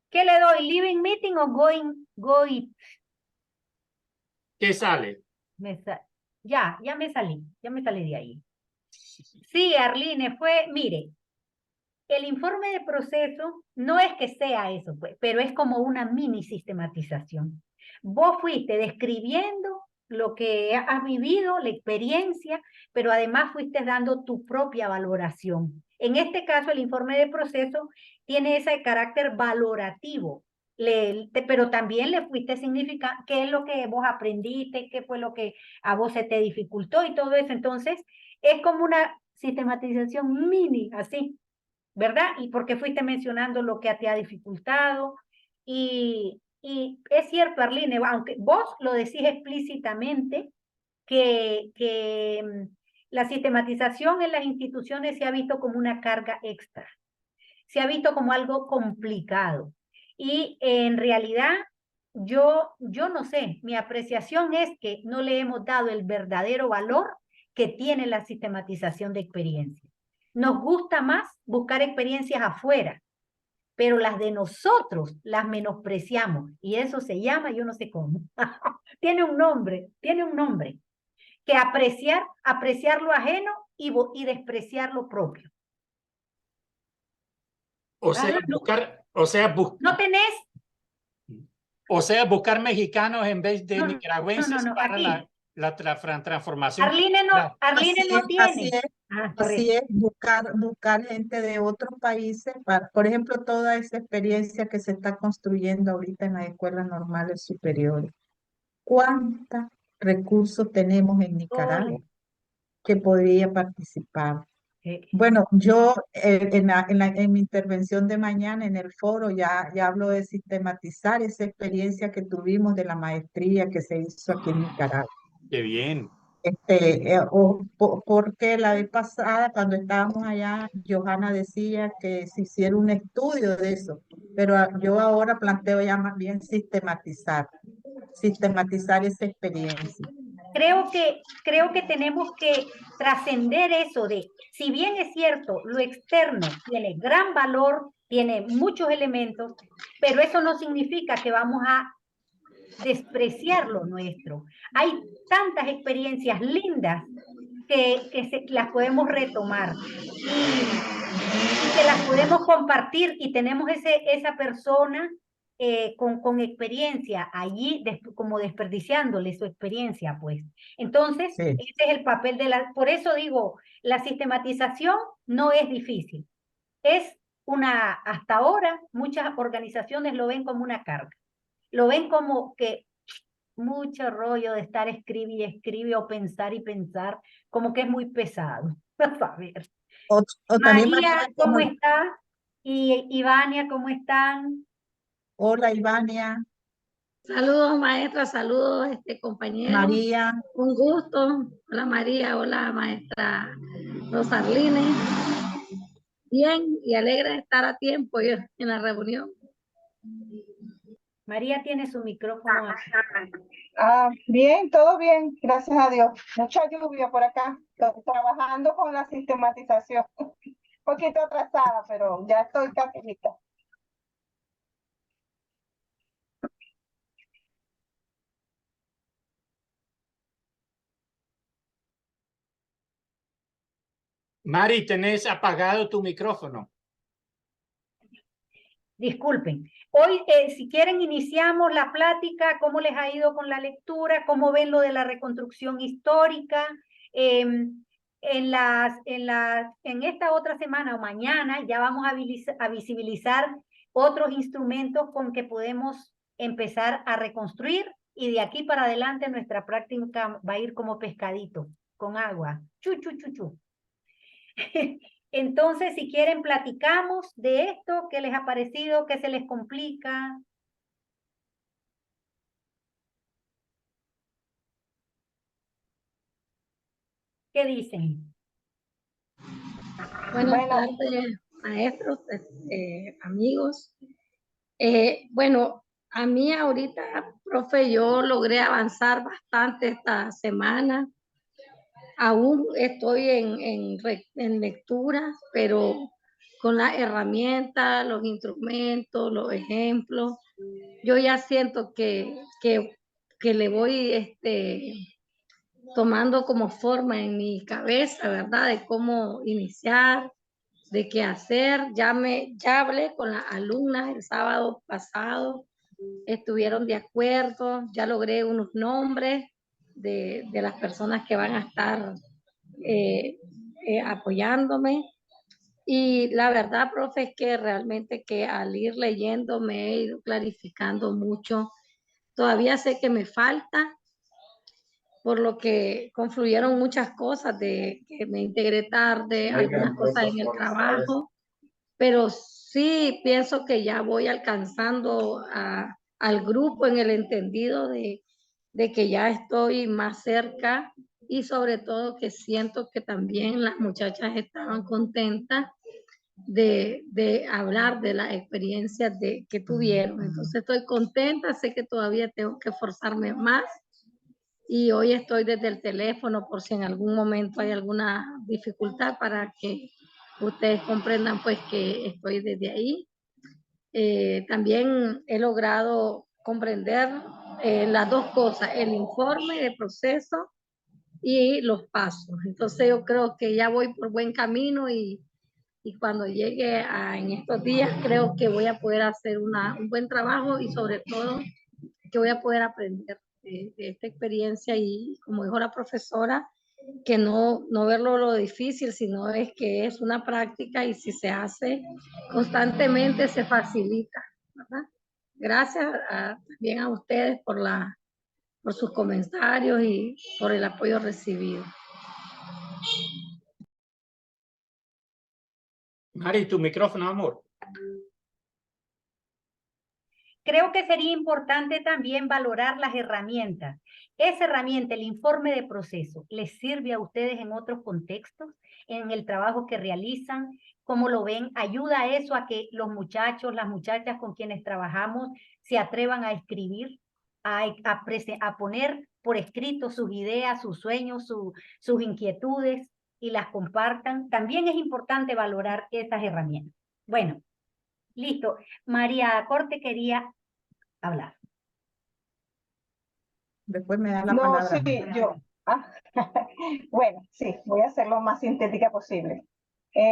¿Qué le doy? ¿Living meeting o going? ¿Qué sale? Ya me salí de ahí. Sí, Arline, mire, el informe de proceso no es que sea eso, pues, pero es como una mini sistematización. Vos fuiste describiendo lo que has vivido, la experiencia, pero además fuiste dando tu propia valoración. En este caso, el informe de proceso tiene ese carácter valorativo, pero también le fuiste significando qué es lo que vos aprendiste, qué fue lo que a vos se te dificultó y todo eso. Entonces, es como una sistematización mini, así. ¿Verdad? Y porque fuiste mencionando lo que te ha dificultado. Y es cierto, Arline, aunque vos lo decís explícitamente, que la sistematización en las instituciones se ha visto como una carga extra, se ha visto como algo complicado. Y en realidad, yo no sé, mi apreciación es que no le hemos dado el verdadero valor que tiene la sistematización de experiencias. Nos gusta más buscar experiencias afuera, pero las de nosotros las menospreciamos y eso se llama, yo no sé cómo, tiene un nombre, que apreciar lo ajeno y despreciar lo propio. O sea, ¿No tenés? buscar mexicanos en vez de nicaragüenses No, para aquí. la transformación. Arline no Así tiene. es, así Correcto. es, buscar gente de otros países, por ejemplo, toda esa experiencia que se está construyendo ahorita en las escuelas normales superiores. ¿Cuántos recursos tenemos en Nicaragua Oye, que podría participar? eh, Bueno, yo en mi intervención de mañana en el foro ya hablo de sistematizar esa experiencia que tuvimos de la maestría que se hizo aquí en Nicaragua. Qué bien. Porque la vez pasada, cuando estábamos allá, Johanna decía que se hiciera un estudio de eso, pero yo ahora planteo ya más bien sistematizar esa experiencia. creo que tenemos que trascender eso de, si bien es cierto, lo externo tiene gran valor, tiene muchos elementos, pero eso no significa que vamos a despreciar lo nuestro. Hay tantas experiencias lindas que las podemos retomar y que las podemos compartir y tenemos esa persona con experiencia allí como desperdiciándole su experiencia, pues. Entonces, Sí. ese es el papel por eso digo, la sistematización no es difícil. Hasta ahora, muchas organizaciones lo ven como una carga. Lo ven como que mucho rollo de estar escribe y escribe o pensar y pensar, como que es muy pesado. A ver. O también María, ¿cómo está? Y Ivania, ¿cómo están? hola, Ivania, Saludos, maestra, saludos, compañeros. María. Un gusto. Hola, María. Hola, maestra Rosarline. Bien y alegre de estar a tiempo en la reunión. María tiene su micrófono. Bien, todo bien, gracias a Dios. Mucha lluvia por acá, trabajando con la sistematización. Un poquito atrasada, pero ya estoy casi lista. Mari, tenés apagado tu micrófono. Disculpen. Hoy, si quieren, iniciamos la plática, cómo les ha ido con la lectura, cómo ven lo de la reconstrucción histórica. En esta otra semana o mañana ya vamos a visibilizar otros instrumentos con que podemos empezar a reconstruir y de aquí para adelante nuestra práctica va a ir como pescadito, con agua. Chu, chu, chu, chu. Entonces, si quieren, platicamos de esto, qué les ha parecido, qué se les complica. ¿Qué dicen? Buenas tardes, maestros, amigos. Bueno, a mí ahorita, profe, yo logré avanzar bastante esta semana. Aún estoy en lectura, pero con las herramientas, los instrumentos, los ejemplos. Yo ya siento que le voy tomando como forma en mi cabeza, ¿verdad? De cómo iniciar, de qué hacer. Ya hablé con las alumnas el sábado pasado, estuvieron de acuerdo, ya logré unos nombres de las personas que van a estar apoyándome. Y la verdad, profe, es que realmente que al ir leyendo me he ido clarificando mucho. Todavía sé que me falta, por lo que confluyeron muchas cosas de que me integré tarde, algunas cosas en el trabajo, pero sí pienso que ya voy alcanzando al grupo en el entendido de que ya estoy más cerca y sobre todo que siento que también las muchachas estaban contentas de hablar de las experiencias que tuvieron. Entonces estoy contenta, sé que todavía tengo que esforzarme más y hoy estoy desde el teléfono por si en algún momento hay alguna dificultad para que ustedes comprendan pues que estoy desde ahí. También he logrado comprender las dos cosas, el informe de proceso y los pasos. Entonces yo creo que ya voy por buen camino y cuando llegue en estos días creo que voy a poder hacer un buen trabajo y sobre todo que voy a poder aprender de esta experiencia y como dijo la profesora, que no verlo lo difícil, sino es que es una práctica y si se hace constantemente se facilita, ¿verdad? Gracias también a ustedes por sus comentarios y por el apoyo recibido. Mari, tu micrófono, amor. Creo que sería importante también valorar las herramientas. Esa herramienta, el informe de proceso, ¿les sirve a ustedes en otros contextos, en el trabajo que realizan? ¿Cómo lo ven? ¿Ayuda a eso a que los muchachos, las muchachas con quienes trabajamos se atrevan a escribir, a poner por escrito sus ideas, sus sueños, sus inquietudes y las compartan? También es importante valorar esas herramientas. Bueno, listo. María Corte quería hablar. Después me da la No, palabra. sí, yo. Bueno, sí, voy a hacer lo más sintética posible.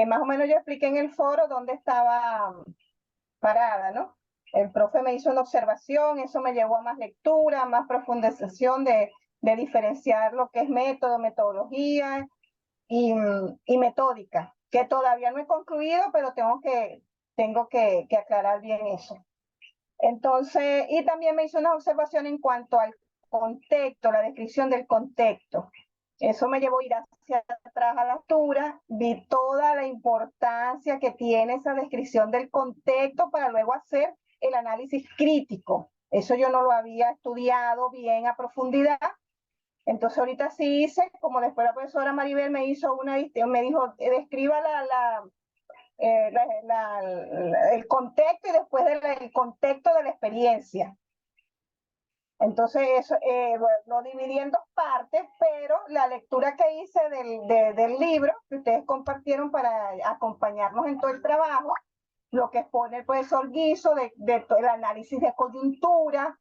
Más o menos yo expliqué en el foro dónde estaba parada, ¿no? El profe me hizo una observación, eso me llevó a más lectura, más profundización de diferenciar lo que es método, metodología y metódica, que todavía no he concluido, pero tengo que aclarar bien eso. Entonces, y también me hizo una observación en cuanto al contexto, la descripción del contexto. Eso me llevó a ir hacia atrás a la lectura, vi toda la importancia que tiene esa descripción del contexto para luego hacer el análisis crítico. Eso yo no lo había estudiado bien a profundidad. Entonces ahorita sí hice, como después la profesora Maribel me hizo me dijo, describa el contexto y después el contexto de la experiencia. Entonces eso, lo dividí en dos partes, pero la lectura que hice del libro que ustedes compartieron para acompañarnos en todo el trabajo, lo que expone el profesor Guizo el análisis de coyuntura.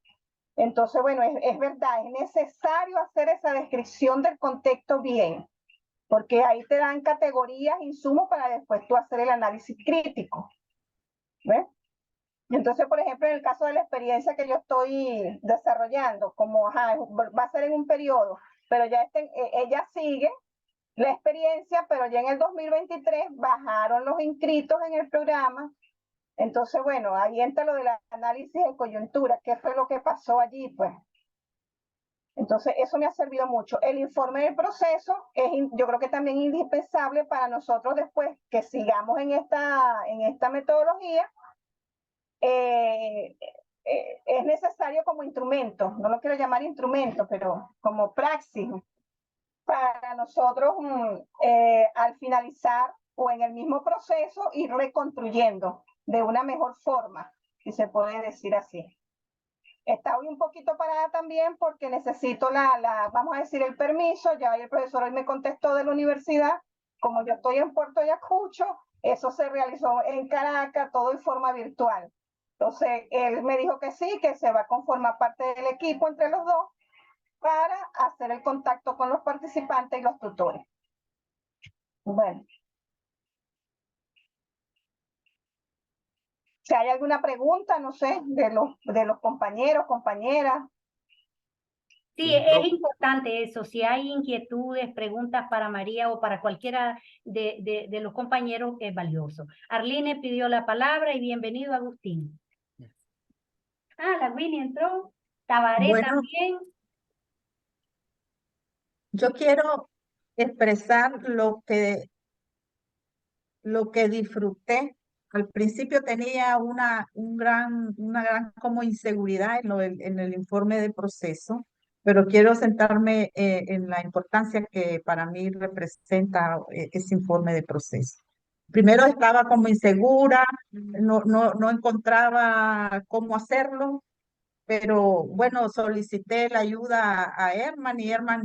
Entonces, bueno, es verdad, es necesario hacer esa descripción del contexto bien, porque ahí te dan categorías, insumos para después tú hacer el análisis crítico. ¿Ves? Entonces, por ejemplo, en el caso de la experiencia que yo estoy desarrollando, como va a ser en un periodo, pero ya ella sigue la experiencia, pero ya en el 2023 bajaron los inscritos en el programa. Entonces, bueno, ahí entra lo del análisis de coyuntura, qué fue lo que pasó allí, pues. Entonces, eso me ha servido mucho. El informe del proceso yo creo que también es indispensable para nosotros después que sigamos en esta metodología. Es necesario como instrumento, no lo quiero llamar instrumento, pero como praxis para nosotros al finalizar o en el mismo proceso ir reconstruyendo de una mejor forma, si se puede decir así. Está hoy un poquito parada también porque necesito vamos a decir, el permiso. Ya el profesor hoy me contestó de la universidad, como yo estoy en Puerto Ayacucho, Eso se realizó en Caracas, todo en forma virtual. Entonces, él me dijo que sí, que se va a conformar parte del equipo entre los dos para hacer el contacto con los participantes y los tutores. Bueno. Si hay alguna pregunta, no sé, de los compañeros, compañeras. Sí, es importante eso. Si hay inquietudes, preguntas para María o para cualquiera de los compañeros, es valioso. Arline pidió la palabra y bienvenido, Agustín. Ah, la Winnie entró. Tabaré Bueno, también. yo quiero expresar lo que disfruté. Al principio tenía una gran como inseguridad en el informe de proceso, pero quiero centrarme en la importancia que para mí representa ese informe de proceso. Primero estaba como insegura, no encontraba cómo hacerlo, pero bueno, solicité la ayuda a Herman y Herman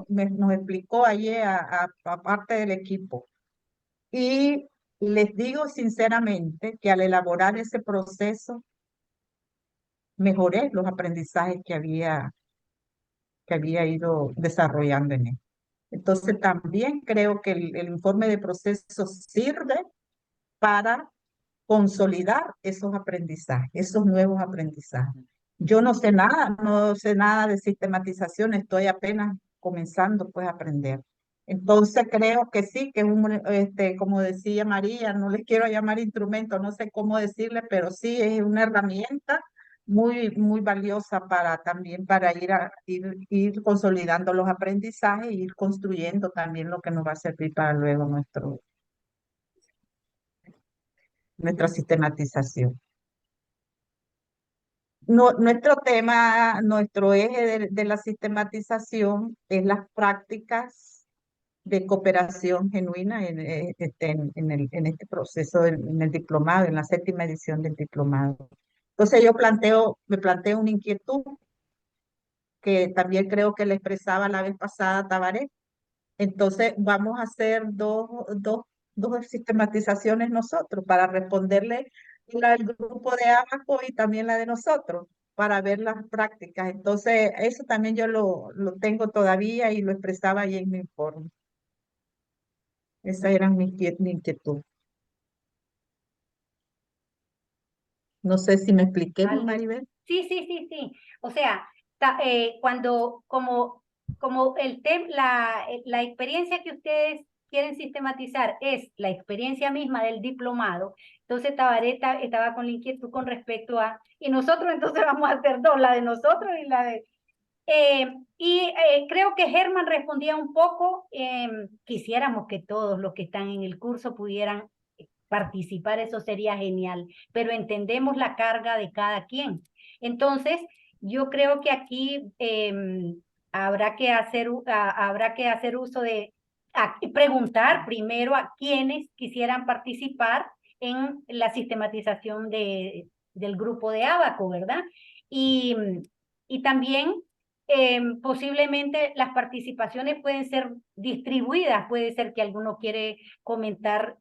nos explicó allí a parte del equipo. Y les digo sinceramente que al elaborar ese proceso mejoré los aprendizajes que había ido desarrollando en él. Entonces también creo que el informe de proceso sirve para consolidar esos aprendizajes, esos nuevos aprendizajes. Yo no sé nada de sistematización, estoy apenas comenzando pues a aprender. Entonces creo que sí, que es como decía María, no les quiero llamar instrumento, no sé cómo decirle, pero sí es una herramienta muy valiosa para también para ir consolidando los aprendizajes e ir construyendo también lo que nos va a servir para luego nuestra sistematización. Nuestro tema, nuestro eje de la sistematización es las prácticas de cooperación genuina en este proceso, en el diplomado, en la 7ª edición del diplomado. Entonces me planteo una inquietud que también creo que le expresaba la vez pasada Tabaré. Entonces vamos a hacer dos sistematizaciones nosotros para responderle la del grupo de Abaco y también la de nosotros para ver las prácticas. Entonces eso también yo lo tengo todavía y lo expresaba ahí en mi informe. Esa era mi inquietud. No sé si me expliqué, Maribel. Sí, sí, sí, sí. O sea, cuando, como la experiencia que ustedes quieren sistematizar es la experiencia misma del diplomado, entonces Tabaré estaba con la inquietud con respecto y nosotros entonces vamos a hacer dos, la de nosotros y la de... creo que Germán respondía un poco, quisiéramos que todos los que están en el curso pudieran participar, eso sería genial, pero entendemos la carga de cada quien. Entonces, yo creo que aquí habrá que hacer uso de preguntar primero a quienes quisieran participar en la sistematización del grupo de Abaco, ¿verdad? Y también posiblemente las participaciones pueden ser distribuidas, puede ser que alguno quiere comentar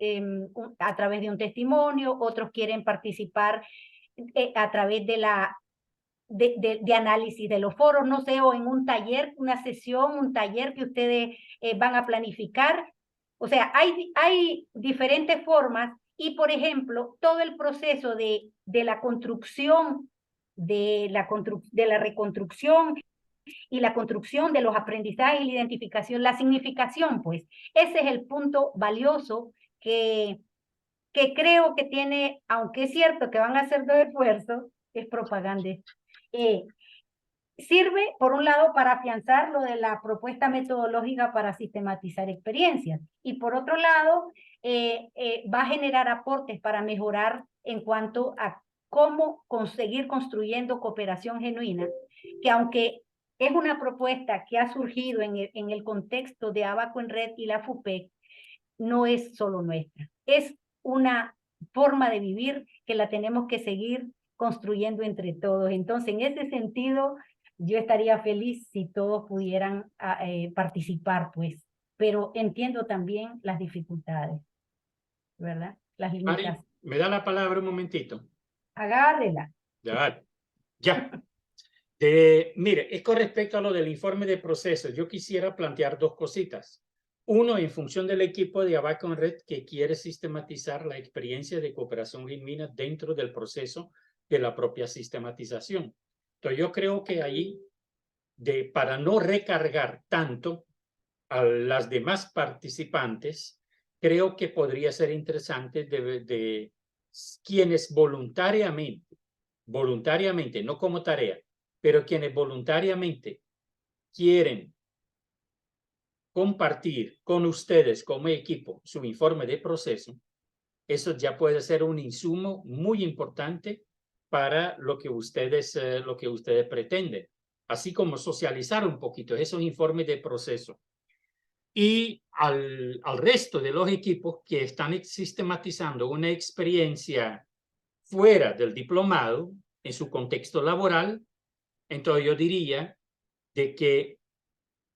a través de un testimonio, otros quieren participar a través de análisis de los foros, no sé, o en un taller, una sesión, un taller que ustedes van a planificar. O sea, hay diferentes formas y, por ejemplo, todo el proceso de la construcción, de la reconstrucción y la construcción de los aprendizajes y la identificación, la significación, pues, ese es el punto valioso que creo que tiene, aunque es cierto que van a hacer dos esfuerzos, es propaganda. Sirve, por un lado, para afianzar lo de la propuesta metodológica para sistematizar experiencias y, por otro lado, va a generar aportes para mejorar en cuanto a cómo conseguir construyendo cooperación genuina, que aunque es una propuesta que ha surgido en el contexto de Abaco en Red y la FUPEC, no es solo nuestra, es una forma de vivir que la tenemos que seguir construyendo entre todos. Entonces, en ese sentido, yo estaría feliz si todos pudieran participar, pues, pero entiendo también las dificultades, ¿verdad? las Mari, limitaciones. ¿me da la palabra un momentito? Agárrela. Ya, ya. Mire, es con respecto a lo del informe de proceso. Yo quisiera plantear dos cositas. Uno, en función del equipo de Abaco en Red que quiere sistematizar la experiencia de cooperación genuina dentro del proceso de la propia sistematización. Entonces, yo creo que ahí, para no recargar tanto a las demás participantes, creo que podría ser interesante de quienes voluntariamente, no como tarea, pero quienes voluntariamente quieren compartir con ustedes como equipo su informe de proceso, eso ya puede ser un insumo muy importante para lo que ustedes pretenden, así como socializar un poquito esos informes de proceso. Y al resto de los equipos que están sistematizando una experiencia fuera del diplomado, en su contexto laboral, entonces yo diría de que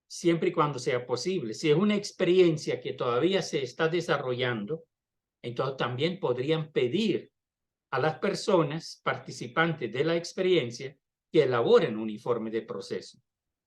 siempre y cuando sea posible, si es una experiencia que todavía se está desarrollando, entonces también podrían pedir a las personas participantes de la experiencia que elaboren un informe de proceso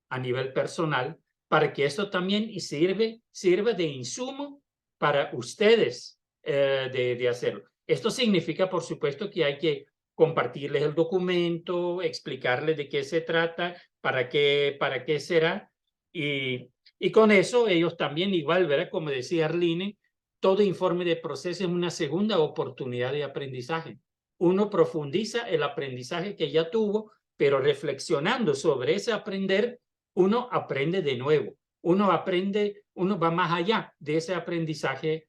a nivel personal, para que esto también sirva de insumo para ustedes de hacerlo. Esto significa, por supuesto, que hay que compartirles el documento, explicarles de qué se trata, para qué será, y con eso ellos también igual, ¿verdad? Como decía Arline, todo informe de proceso es una segunda oportunidad de aprendizaje. Uno profundiza el aprendizaje que ya tuvo, pero reflexionando sobre ese aprender, uno aprende de nuevo. Uno va más allá de ese aprendizaje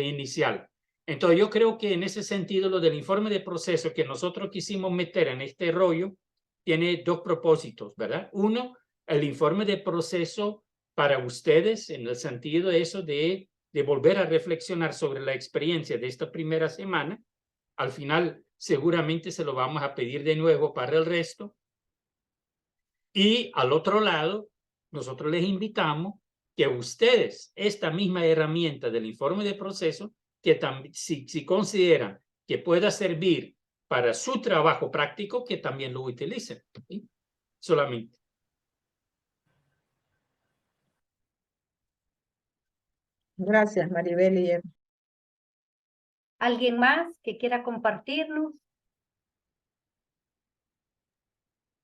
inicial. Entonces yo creo que en ese sentido lo del informe de proceso que nosotros quisimos meter en este rollo tiene dos propósitos, ¿verdad? Uno, el informe de proceso para ustedes en el sentido de eso de volver a reflexionar sobre la experiencia de esta primera semana. Al final seguramente se lo vamos a pedir de nuevo para el resto. Y al otro lado, nosotros les invitamos que ustedes, esta misma herramienta del informe de proceso, que si consideran que pueda servir para su trabajo práctico, que también lo utilicen. ¿Sí? Solamente. Gracias, Maribel y Emma. ¿Alguien más que quiera compartirnos?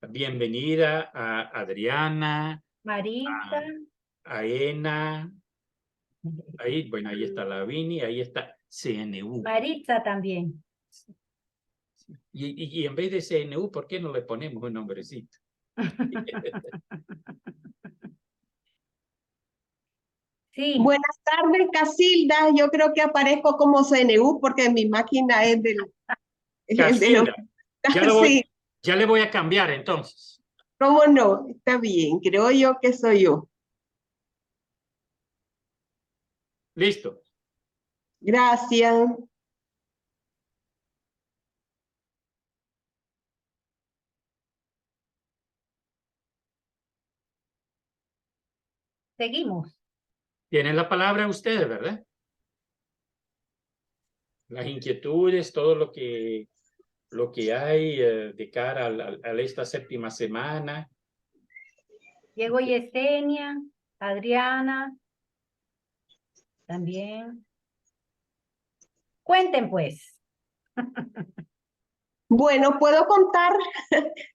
Bienvenida a Adriana, Marita. a Ena, ahí, bueno, ahí está Lavini, ahí está CNU. Maritza también. Y en vez de CNU, ¿por qué no le ponemos un nombrecito? Sí. Buenas tardes, Casilda. Yo creo que aparezco como CNU porque mi máquina es del... Casilda, Sí, ya le voy a cambiar entonces. ¿cómo no? Está bien, creo yo que soy yo. Listo. Gracias. Seguimos. Tienen la palabra ustedes, ¿verdad? Las inquietudes, todo lo que hay de cara a esta séptima semana. Llegó Yesenia, Adriana. También. Cuenten pues. Bueno, puedo contar.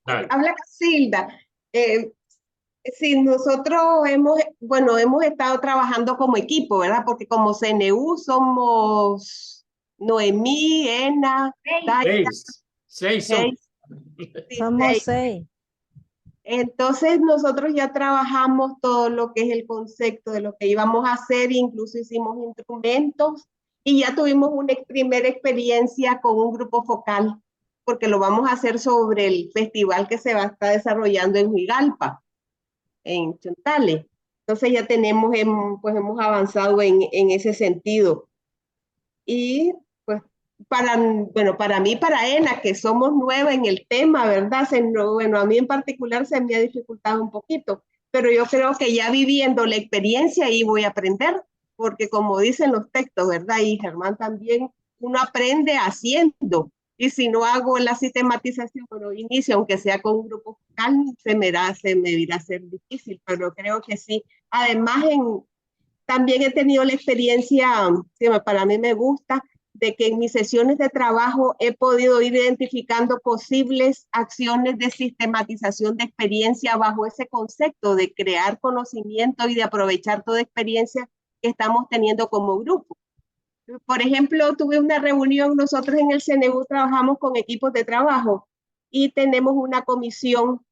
Dale. Habla Casilda. Sí, nosotros hemos estado trabajando como equipo, ¿verdad? Porque como CNU somos Noemí, Ena, Daira, Seis son. Somos 6. Entonces nosotros ya trabajamos todo lo que es el concepto de lo que íbamos a hacer, incluso hicimos instrumentos y ya tuvimos una primera experiencia con un grupo focal, porque lo vamos a hacer sobre el festival que se va a estar desarrollando en Huigalpa, en Chontale. Entonces ya hemos avanzado en ese sentido. Y pues para mí, para Ena, que somos nuevas en el tema, ¿verdad? A mí en particular se me ha dificultado un poquito, pero yo creo que ya viviendo la experiencia ahí voy a aprender porque como dicen los textos, ¿verdad? Y Germán también, uno aprende haciendo. Y si no hago la sistematización, bueno, inicio, aunque sea con un grupo focal, se me irá a ser difícil, pero creo que sí. Además, también he tenido la experiencia, que para mí me gusta, de que en mis sesiones de trabajo he podido ir identificando posibles acciones de sistematización de experiencia bajo ese concepto de crear conocimiento y de aprovechar toda experiencia que estamos teniendo como grupo. Por ejemplo, tuve una reunión, nosotros en el CNU trabajamos con equipos de trabajo y tenemos una comisión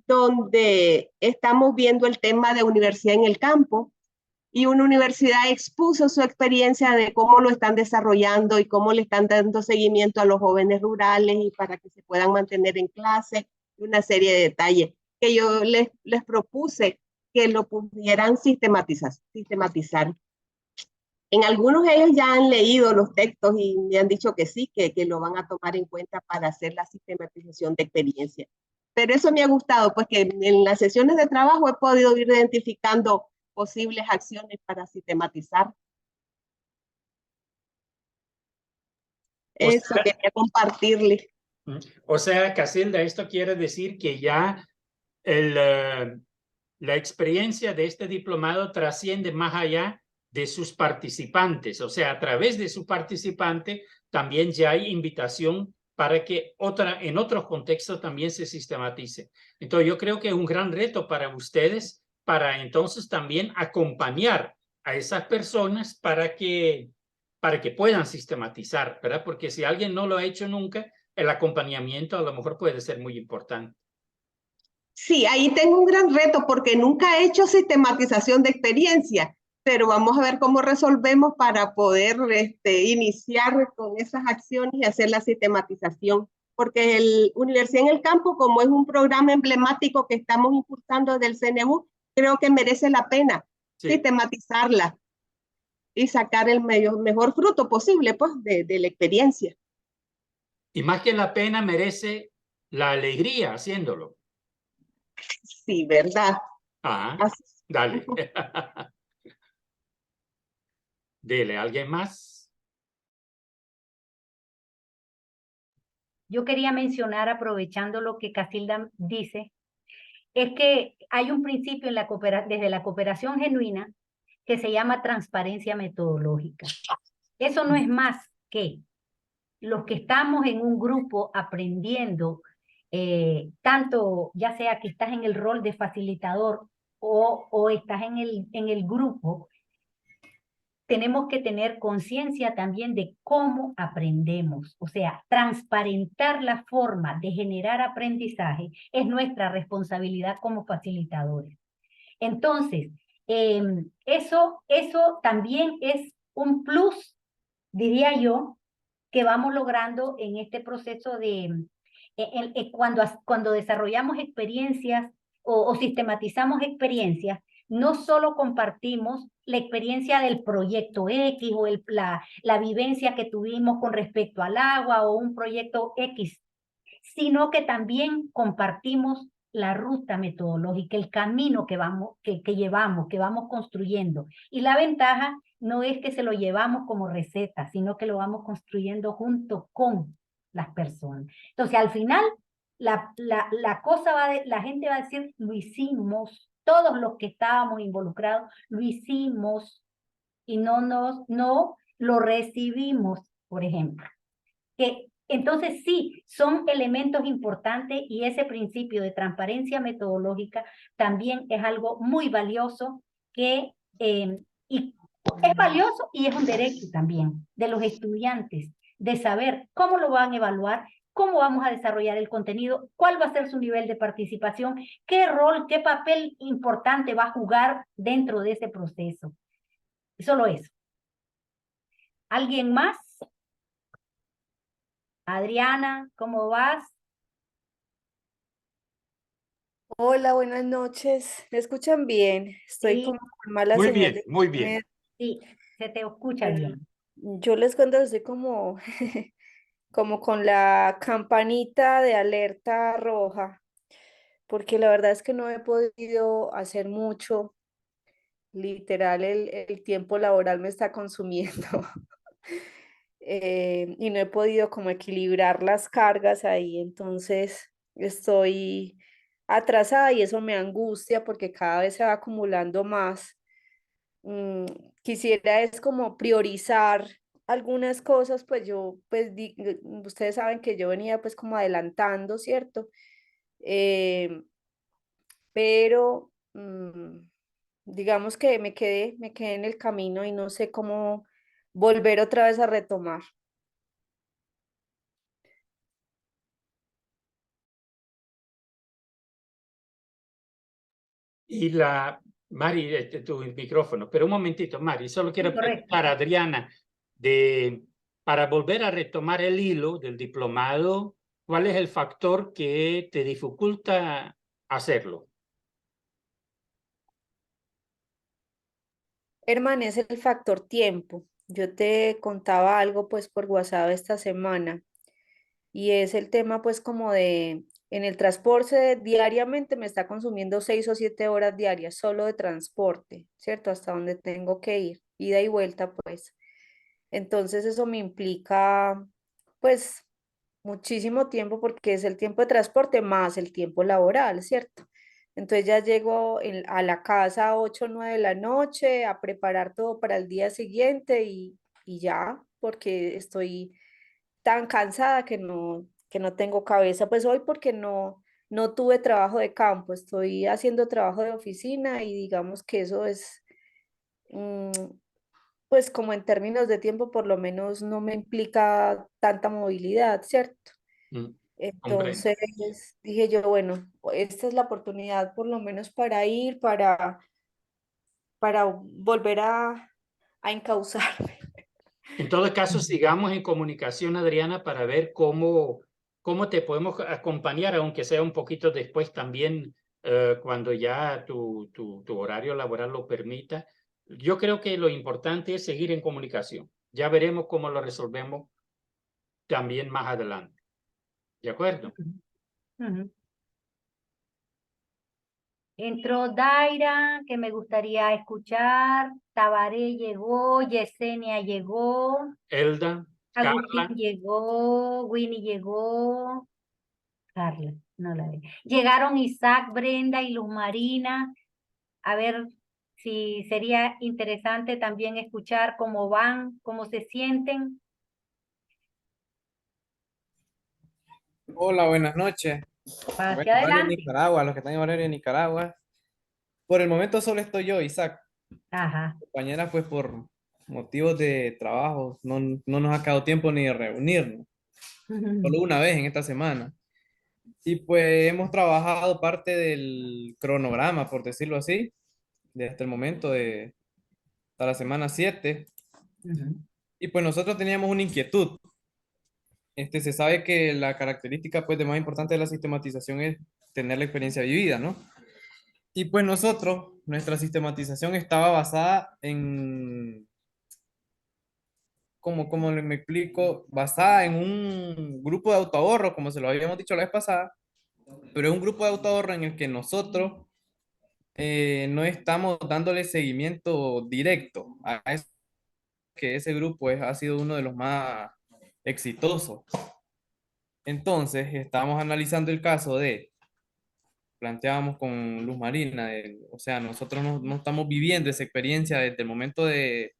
donde estamos viendo el tema de universidad en el campo y una universidad expuso su experiencia de cómo lo están desarrollando y cómo le están dando seguimiento a los jóvenes rurales y para que se puedan mantener en clase, una serie de detalles que yo les propuse que lo pudieran sistematizar. En algunos de ellos ya han leído los textos y me han dicho que sí, que lo van a tomar en cuenta para hacer la sistematización de experiencia. Pero eso me ha gustado, pues que en las sesiones de trabajo he podido ir identificando posibles acciones para sistematizar. Eso quería compartirles. O sea, Casilda, esto quiere decir que ya la experiencia de este diplomado trasciende más allá de sus participantes. O sea, a través de su participante también ya hay invitación para que en otros contextos también se sistematice. Entonces, yo creo que es un gran reto para ustedes, para entonces también acompañar a esas personas para que puedan sistematizar, ¿verdad? Porque si alguien no lo ha hecho nunca, el acompañamiento a lo mejor puede ser muy importante. Sí, ahí tengo un gran reto porque nunca he hecho sistematización de experiencia, pero vamos a ver cómo resolvemos para poder iniciar con esas acciones y hacer la sistematización. Porque el Universidad en el Campo, como es un programa emblemático que estamos impulsando desde el CNU, creo que merece la pena sistematizarla y sacar el mejor fruto posible pues, de la experiencia. Y más que la pena, merece la alegría haciéndolo. Sí, ¿verdad? Ajá, dale. Dile, ¿alguien más? Yo quería mencionar, aprovechando lo que Casilda dice, es que hay un principio en desde la cooperación genuina que se llama transparencia metodológica. Eso no es más que los que estamos en un grupo aprendiendo, tanto ya sea que estás en el rol de facilitador o estás en el grupo, tenemos que tener conciencia también de cómo aprendemos. O sea, transparentar la forma de generar aprendizaje es nuestra responsabilidad como facilitadores. Entonces, eso también es un plus, diría yo, que vamos logrando en este proceso cuando desarrollamos experiencias o sistematizamos experiencias, no solo compartimos la experiencia del proyecto X o la vivencia que tuvimos con respecto al agua o un proyecto X, sino que también compartimos la ruta metodológica, el camino que llevamos, que vamos construyendo. Y la ventaja no es que se lo llevamos como receta, sino que lo vamos construyendo junto con las personas. Entonces, al final, la gente va a decir, lo hicimos, todos los que estábamos involucrados, lo hicimos y no lo recibimos, por ejemplo. Entonces sí, son elementos importantes y ese principio de transparencia metodológica también es algo muy valioso y es valioso y es un derecho también de los estudiantes de saber cómo lo van a evaluar, cómo vamos a desarrollar el contenido, cuál va a ser su nivel de participación, qué rol, qué papel importante va a jugar dentro de ese proceso. Solo eso. ¿Alguien más? Adriana, ¿cómo vas? Hola, buenas noches. ¿Me escuchan bien? Estoy Sí, como con mala Muy señal bien, de muy bien. internet. sí, se te escucha Bueno, bien. yo les cuento que estoy como, como con la campanita de alerta roja, porque la verdad es que no he podido hacer mucho literal el tiempo laboral me está consumiendo. Y no he podido como equilibrar las cargas ahí, entonces estoy atrasada y eso me angustia porque cada vez se va acumulando más. Mm, Quisiera es como priorizar algunas cosas, pues yo, pues ustedes saben que yo venía pues como adelantando, ¿cierto? Pero digamos que me quedé en el camino y no sé cómo volver otra vez a retomar. Y Mari, tu micrófono, pero un momentito, Mari, solo quiero correcto. preguntar a Adriana, para volver a retomar el hilo del diplomado, ¿cuál es el factor que te dificulta hacerlo? Herman, es el factor tiempo. Yo te contaba algo pues por WhatsApp esta semana y es el tema pues como de en el transporte diariamente me está consumiendo 6 o 7 horas diarias solo de transporte, ¿cierto? Hasta donde tengo que ir, ida y vuelta pues. Entonces eso me implica pues muchísimo tiempo porque es el tiempo de transporte más el tiempo laboral, ¿cierto? Entonces ya llego a la casa a 8 o 9 de la noche a preparar todo para el día siguiente y ya, porque estoy tan cansada que no tengo cabeza. Pues hoy porque no tuve trabajo de campo, estoy haciendo trabajo de oficina y digamos que eso es, mm, pues como en términos de tiempo, por lo menos no me implica tanta movilidad, ¿cierto? Comprendo. Entonces dije yo, bueno, esta es la oportunidad por lo menos para ir, para volver a encauzarme. En todo caso, sigamos en comunicación, Adriana, para ver cómo te podemos acompañar, aunque sea un poquito después también, cuando ya tu horario laboral lo permita. Yo creo que lo importante es seguir en comunicación. Ya veremos cómo lo resolvemos también más adelante. ¿De acuerdo? Ujú. Entró Daira, que me gustaría escuchar. Tabaré llegó, Yesenia llegó, Elda, Agustín Carla, llegó, Winnie llegó, Carla, no la ve. Llegaron Isaac, Brenda y Luz Marina. A ver si sería interesante también escuchar cómo van, cómo se sienten. Hola, buenas noches. Bueno, Hacia horario en adelante. Nicaragua, los que están en horario en Nicaragua. Por el momento solo estoy yo, Isaac. Ajá. Compañera, pues por motivos de trabajo, no nos ha quedado tiempo ni de reunirnos. Solo una vez en esta semana. Y pues hemos trabajado parte del cronograma, por decirlo así, de hasta el momento de hasta la semana 7. Ujú. Y pues nosotros teníamos una inquietud. Se sabe que la característica pues de más importante de la sistematización es tener la experiencia vivida, ¿no? Y pues nosotros, nuestra sistematización estaba basada en, como me explico, basada en un grupo de autoahorro, como se lo habíamos dicho la vez pasada, pero es un grupo de autoahorro en el que nosotros no estamos dándole seguimiento directo a eso, que ese grupo ha sido uno de los más exitosos. Entonces, estábamos analizando el caso planteábamos con Luz Marina, o sea, nosotros no estamos viviendo esa experiencia desde el momento de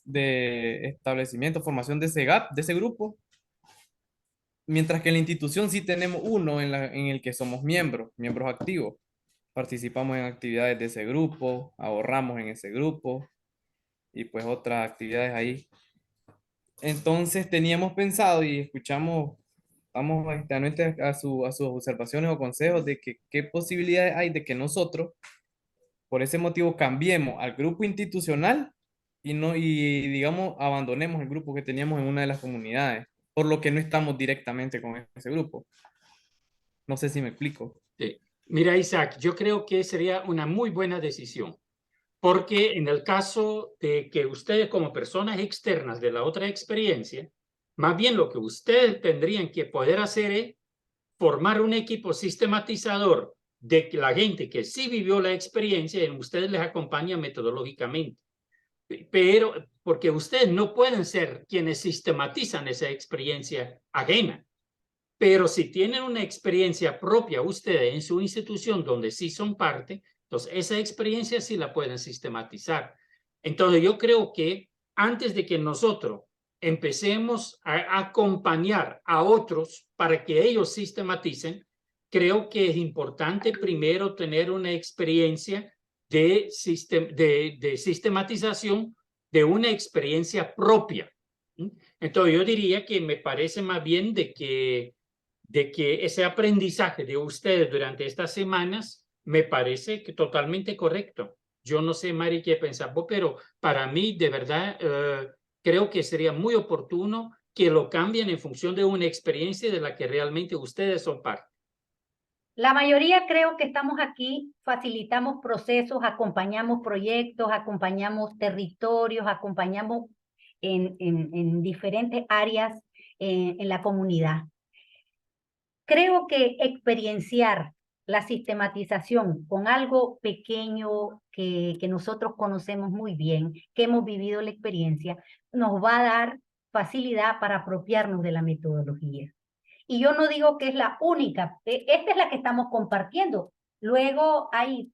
establecimiento, formación de ese GAP, de ese grupo, mientras que en la institución sí tenemos uno en el que somos miembros activos. Participamos en actividades de ese grupo, ahorramos en ese grupo y pues otras actividades ahí. Entonces teníamos pensado y escuchamos, vamos anuente a sus observaciones o consejos de que qué posibilidades hay de que nosotros por ese motivo cambiemos al grupo institucional y digamos abandonemos el grupo que teníamos en una de las comunidades, por lo que no estamos directamente con ese grupo. No sé si me explico. Mira, Isaac, yo creo que sería una muy buena decisión, porque en el caso de que ustedes como personas externas de la otra experiencia, más bien lo que ustedes tendrían que poder hacer es formar un equipo sistematizador de que la gente que sí vivió la experiencia, ustedes les acompañan metodológicamente. Pero porque ustedes no pueden ser quienes sistematizan esa experiencia ajena. Pero si tienen una experiencia propia ustedes en su institución donde sí son parte, entonces esa experiencia sí la pueden sistematizar. Entonces yo creo que antes de que nosotros empecemos a acompañar a otros para que ellos sistematicen, creo que es importante primero tener una experiencia de sistematización de una experiencia propia. Entonces yo diría que me parece más bien de que ese aprendizaje de ustedes durante estas semanas me parece que totalmente correcto. Yo no sé, Mari, qué pensás vos, pero para mí, de verdad, creo que sería muy oportuno que lo cambien en función de una experiencia de la que realmente ustedes son parte. La mayoría creo que estamos aquí, facilitamos procesos, acompañamos proyectos, acompañamos territorios, acompañamos en diferentes áreas en la comunidad. Creo que experienciar la sistematización con algo pequeño que nosotros conocemos muy bien, que hemos vivido la experiencia, nos va a dar facilidad para apropiarnos de la metodología. Y yo no digo que es la única, esta es la que estamos compartiendo. Luego hay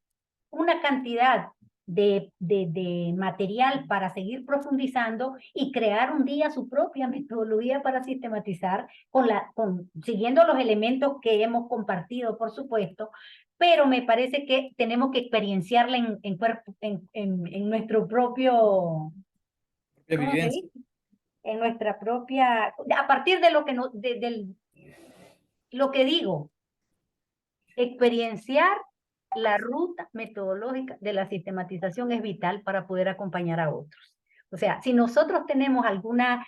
una cantidad de material para seguir profundizando y crear un día su propia metodología para sistematizar siguiendo los elementos que hemos compartido, por supuesto, pero me parece que tenemos que experienciarla en nuestro propio, ¿cómo se dice? En nuestra propia, a partir de lo que no, lo que digo, experienciar la ruta metodológica de la sistematización es vital para poder acompañar a otros. O sea, si nosotros tenemos algunas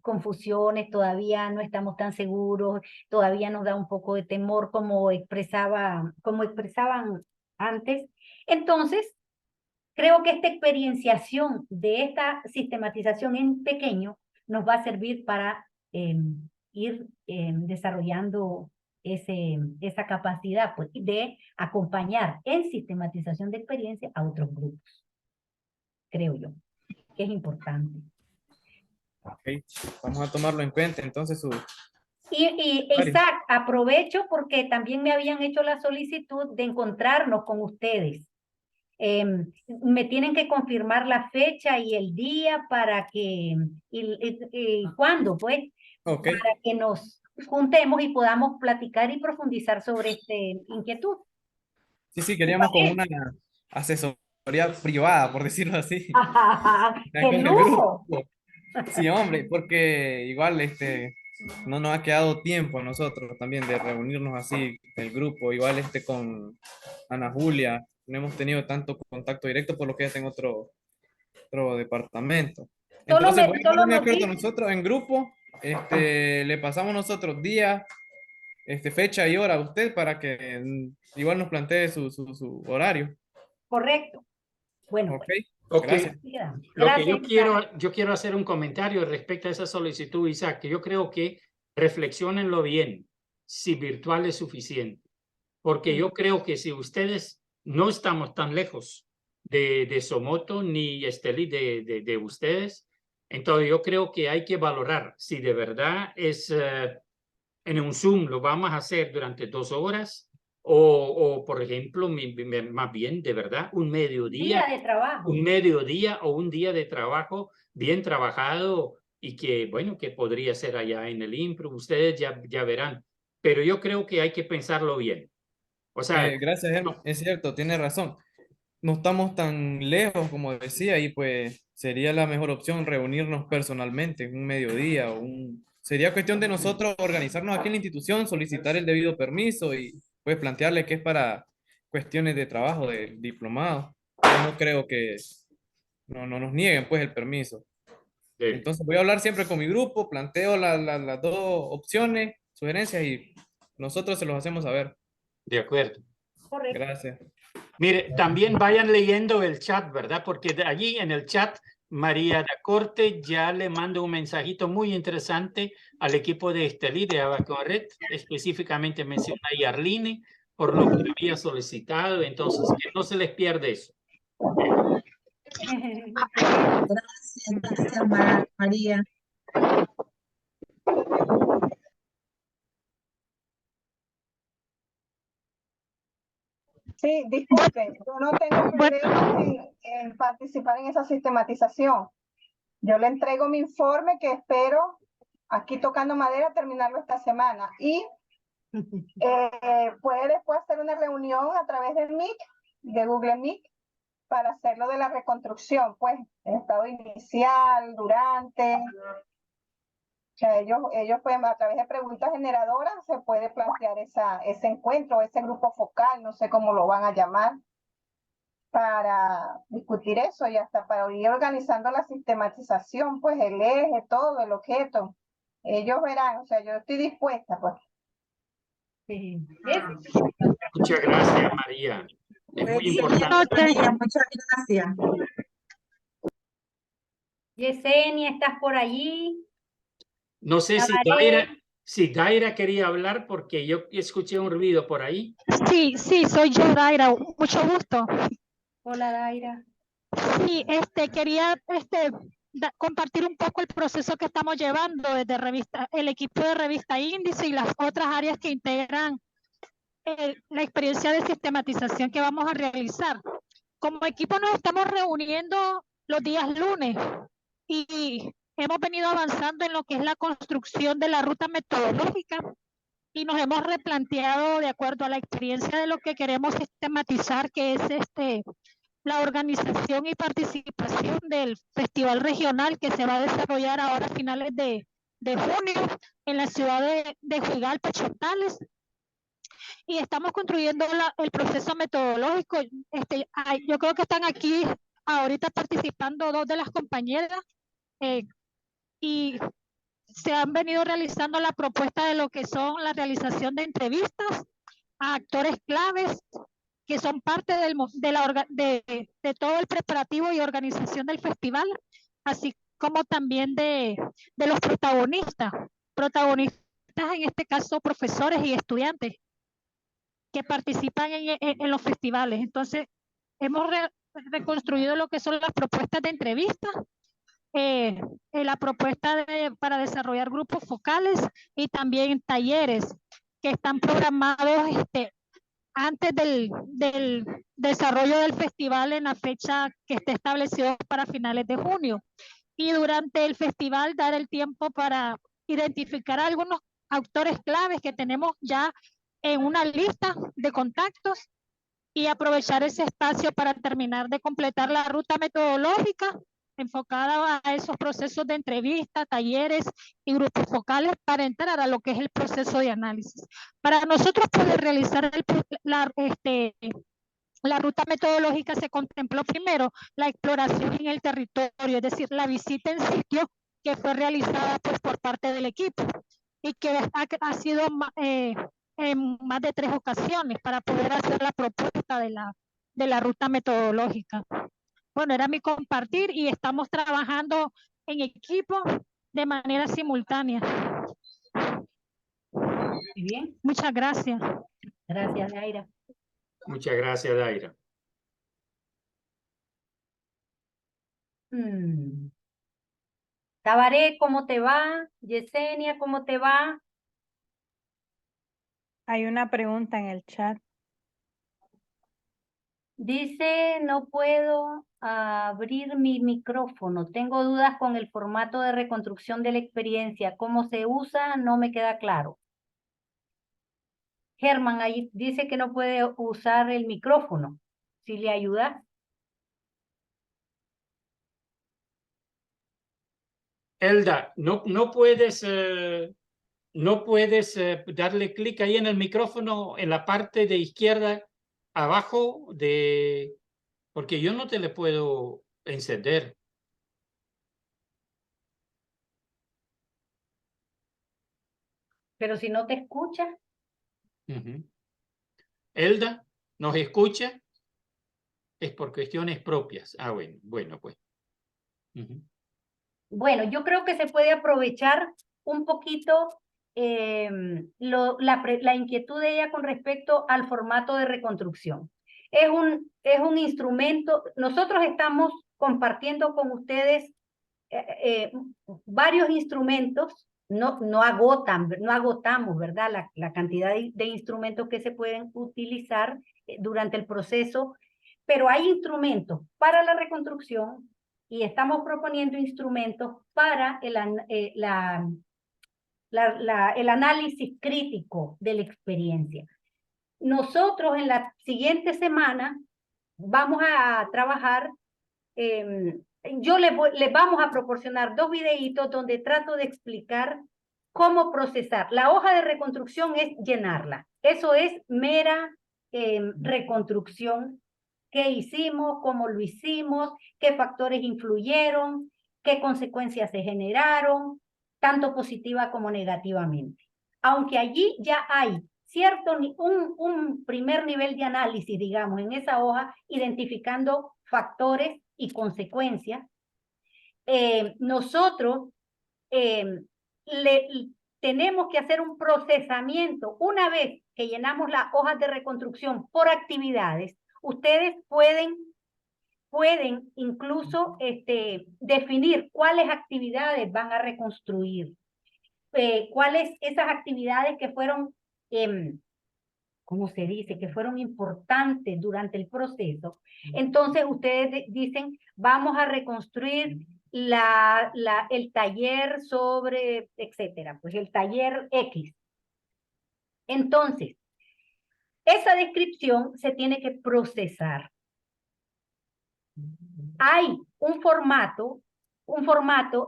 confusiones, todavía no estamos tan seguros, todavía nos da un poco de temor como expresaban antes, entonces creo que esta experienciación de esta sistematización en pequeño nos va a servir para ir desarrollando esa capacidad pues, de acompañar en sistematización de experiencia a otros grupos. Creo yo, que es importante. Ok, vamos a tomarlo en cuenta entonces. Y Isaac, aprovecho porque también me habían hecho la solicitud de encontrarnos con ustedes. Me tienen que confirmar la fecha y el día para que, y cuándo, pues, Okay. para que nos juntemos y podamos platicar y profundizar sobre esta inquietud. Sí, queríamos como una asesoría privada, por decirlo así. ¡Qué lujo! Sí, hombre, porque igual no nos ha quedado tiempo a nosotros también de reunirnos así, el grupo, igual con Ana Julia, no hemos tenido tanto contacto directo por lo que ella está en otro departamento. Entonces, voy a poner de acuerdo nosotros en grupo, le pasamos nosotros días, fecha y hora a usted para que igual nos plantee su horario. Correcto. Bueno, okay. Gracias. Lo gracias, que yo quiero hacer un comentario respecto a esa solicitud, Isaac, que yo creo que reflexionenlo bien, si virtual es suficiente, porque yo creo que si ustedes no estamos tan lejos de Somoto ni Esteli de ustedes, entonces yo creo que hay que valorar si de verdad es en un Zoom lo vamos a hacer durante 2 horas o por ejemplo, más bien de verdad, un mediodía. Día de trabajo. Un mediodía o un día de trabajo bien trabajado y que, bueno, que podría ser allá en el IMPRO. Ustedes ya verán. Pero yo creo que hay que pensarlo bien. O sea, gracias, Germán. Es cierto, tiene razón. No estamos tan lejos, como decía, y pues sería la mejor opción reunirnos personalmente un mediodía Sería cuestión de nosotros organizarnos aquí en la institución, solicitar el debido permiso y pues plantearle que es para cuestiones de trabajo, de diplomado. Yo no creo que no nos nieguen pues el permiso. sí. Entonces voy a hablar siempre con mi grupo, planteo las 2 opciones, sugerencias y nosotros se los hacemos saber. De acuerdo. Correcto. Gracias. Mire, también vayan leyendo el chat, ¿verdad? Porque allí en el chat María da Corte ya le mando un mensajito muy interesante al equipo de Esteli de Abacorret, específicamente menciona a Arline, por lo que había solicitado, entonces que no se les pierde eso. Gracias, María. Sí, disculpen, yo no tengo problema en participar en esa sistematización. Yo le entrego mi informe que espero, aquí tocando madera, terminarlo esta semana. Y puede después hacer una reunión a través del Meet, de Google Meet, para hacerlo de la reconstrucción, pues, en estado inicial, durante. O sea, ellos pueden, a través de preguntas generadoras, se puede plantear ese encuentro, ese grupo focal, no sé cómo lo van a llamar, para discutir eso y hasta para ir organizando la sistematización, pues el eje, todo, el objeto. Ellos verán, o sea, yo estoy dispuesta, pues. Sí. Muchas gracias, María. Es muy importante. María, muchas gracias. Yesenia, ¿estás por allí? No sé si Daira quería hablar porque yo escuché un ruido por ahí. Sí, soy yo, Daira. Mucho gusto. Hola, Daira. Sí, quería compartir un poco el proceso que estamos llevando desde el equipo de Revista Índice y las otras áreas que integran la experiencia de sistematización que vamos a realizar. Como equipo nos estamos reuniendo los días lunes y hemos venido avanzando en lo que es la construcción de la ruta metodológica y nos hemos replanteado de acuerdo a la experiencia de lo que queremos sistematizar, que es la organización y participación del festival regional que se va a desarrollar ahora a finales de junio en la ciudad de Juigalpa, Chotales. Y estamos construyendo el proceso metodológico. Yo creo que están aquí ahorita participando dos de las compañeras y se han venido realizando la propuesta de lo que son la realización de entrevistas a actores claves que son parte de todo el preparativo y organización del festival, así como también de los protagonistas en este caso profesores y estudiantes que participan en los festivales. Entonces, hemos reconstruido lo que son las propuestas de entrevistas, la propuesta para desarrollar grupos focales y también talleres que están programados antes del desarrollo del festival en la fecha que esté establecido para finales de junio. Y durante el festival dar el tiempo para identificar algunos autores claves que tenemos ya en una lista de contactos y aprovechar ese espacio para terminar de completar la ruta metodológica enfocada a esos procesos de entrevista, talleres y grupos focales para entrar a lo que es el proceso de análisis. Para nosotros poder realizar la ruta metodológica se contempló primero la exploración en el territorio, es decir, la visita en sitio que fue realizada pues, por parte del equipo y que ha sido en más de 3 ocasiones para poder hacer la propuesta de la ruta metodológica. Bueno, era mi compartir y estamos trabajando en equipo de manera simultánea. Muy bien. Muchas gracias. Gracias, Daira. Muchas gracias, Daira. Tabaré, ¿cómo te va? Yesenia, ¿cómo te va? Hay una pregunta en el chat. Dice, no puedo abrir mi micrófono. Tengo dudas con el formato de reconstrucción de la experiencia. ¿Cómo se usa? No me queda claro. Germán ahí dice que no puede usar el micrófono. ¿Si le ayudas? Elda, no puedes darle clic ahí en el micrófono en la parte de izquierda abajo porque yo no te le puedo encender. Pero si no te escucha. Elda, ¿nos escucha? Es por cuestiones propias. Ah, bueno, pues. Bueno, yo creo que se puede aprovechar un poquito la inquietud de ella con respecto al formato de reconstrucción. Es un instrumento, nosotros estamos compartiendo con ustedes varios instrumentos, no agotamos, ¿verdad? La cantidad de instrumentos que se pueden utilizar durante el proceso, pero hay instrumentos para la reconstrucción y estamos proponiendo instrumentos para el análisis crítico de la experiencia. Nosotros en la siguiente semana vamos a trabajar, yo les vamos a proporcionar 2 videitos donde trato de explicar cómo procesar. La hoja de reconstrucción es llenarla. Eso es mera reconstrucción. ¿Qué hicimos? ¿Cómo lo hicimos? ¿Qué factores influyeron? ¿Qué consecuencias se generaron? Tanto positiva como negativamente. Aunque allí ya hay un primer nivel de análisis, digamos, en esa hoja, identificando factores y consecuencias, nosotros tenemos que hacer un procesamiento. Una vez que llenamos las hojas de reconstrucción por actividades, ustedes pueden incluso definir cuáles actividades van a reconstruir, cuáles esas actividades que fueron, ¿cómo se dice? Que fueron importantes durante el proceso. Entonces ustedes dicen, vamos a reconstruir el taller sobre, etcétera, pues el taller X. Entonces, esa descripción se tiene que procesar. Hay un formato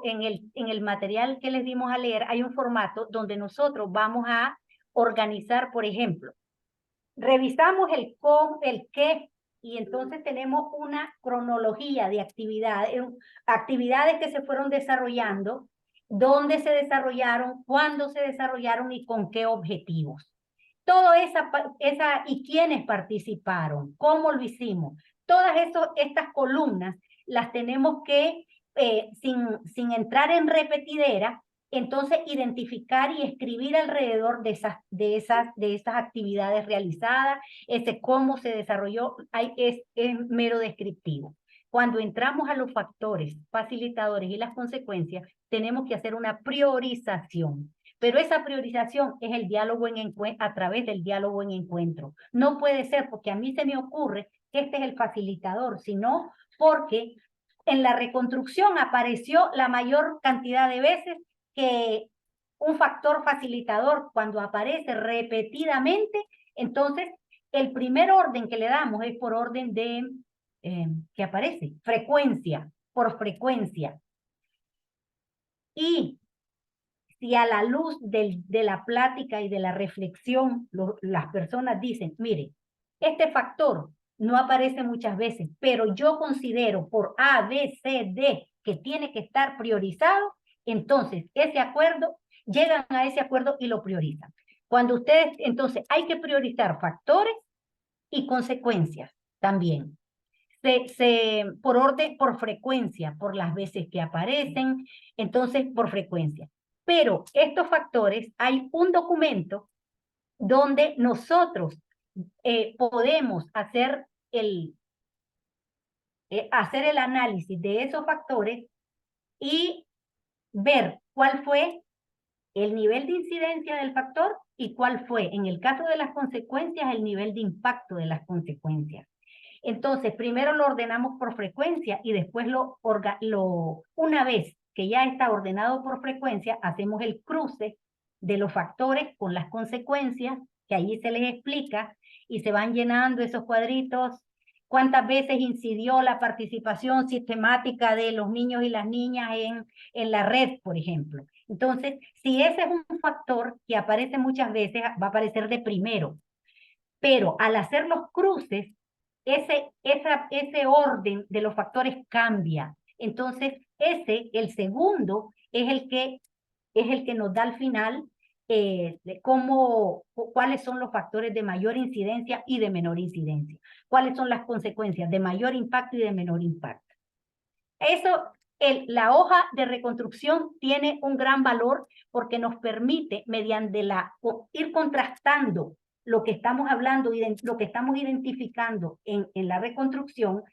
en el material que les dimos a leer, hay un formato donde nosotros vamos a organizar, por ejemplo, revisamos el cómo, el qué, y entonces tenemos una cronología de actividades que se fueron desarrollando, dónde se desarrollaron, cuándo se desarrollaron y con qué objetivos. Todo y quiénes participaron, cómo lo hicimos. Todas estas columnas las tenemos que, sin entrar en repetidera, entonces identificar y escribir alrededor de esas actividades realizadas, cómo se desarrolló, es mero descriptivo. Cuando entramos a los factores facilitadores y las consecuencias, tenemos que hacer una priorización. Pero esa priorización es el diálogo a través del diálogo en encuentro. No puede ser porque a mí se me ocurre que este es el facilitador, sino porque en la reconstrucción apareció la mayor cantidad de veces que un factor facilitador, cuando aparece repetidamente, entonces el primer orden que le damos es por orden de, que aparece, frecuencia, por frecuencia. Y si a la luz de la plática y de la reflexión las personas dicen, mire, este factor no aparece muchas veces, pero yo considero por A, B, C, D que tiene que estar priorizado, entonces llegan a ese acuerdo y lo priorizan. Cuando ustedes, entonces hay que priorizar factores y consecuencias también. Por orden, por frecuencia, por las veces que aparecen, entonces por frecuencia. Pero estos factores, hay un documento donde nosotros podemos hacer el análisis de esos factores y ver cuál fue el nivel de incidencia del factor y cuál fue, en el caso de las consecuencias, el nivel de impacto de las consecuencias. Entonces, primero lo ordenamos por frecuencia y después una vez que ya está ordenado por frecuencia, hacemos el cruce de los factores con las consecuencias, que allí se les explica, y se van llenando esos cuadritos. ¿Cuántas veces incidió la participación sistemática de los niños y las niñas en la red, por ejemplo? Entonces, si ese es un factor que aparece muchas veces, va a aparecer de primero. Pero al hacer los cruces, ese orden de los factores cambia. Entonces, el segundo, es el que nos da al final cuáles son los factores de mayor incidencia y de menor incidencia. Cuáles son las consecuencias de mayor impacto y de menor impacto. Eso la hoja de reconstrucción tiene un gran valor porque nos permite, mediante ir contrastando lo que estamos hablando, lo que estamos identificando en la reconstrucción,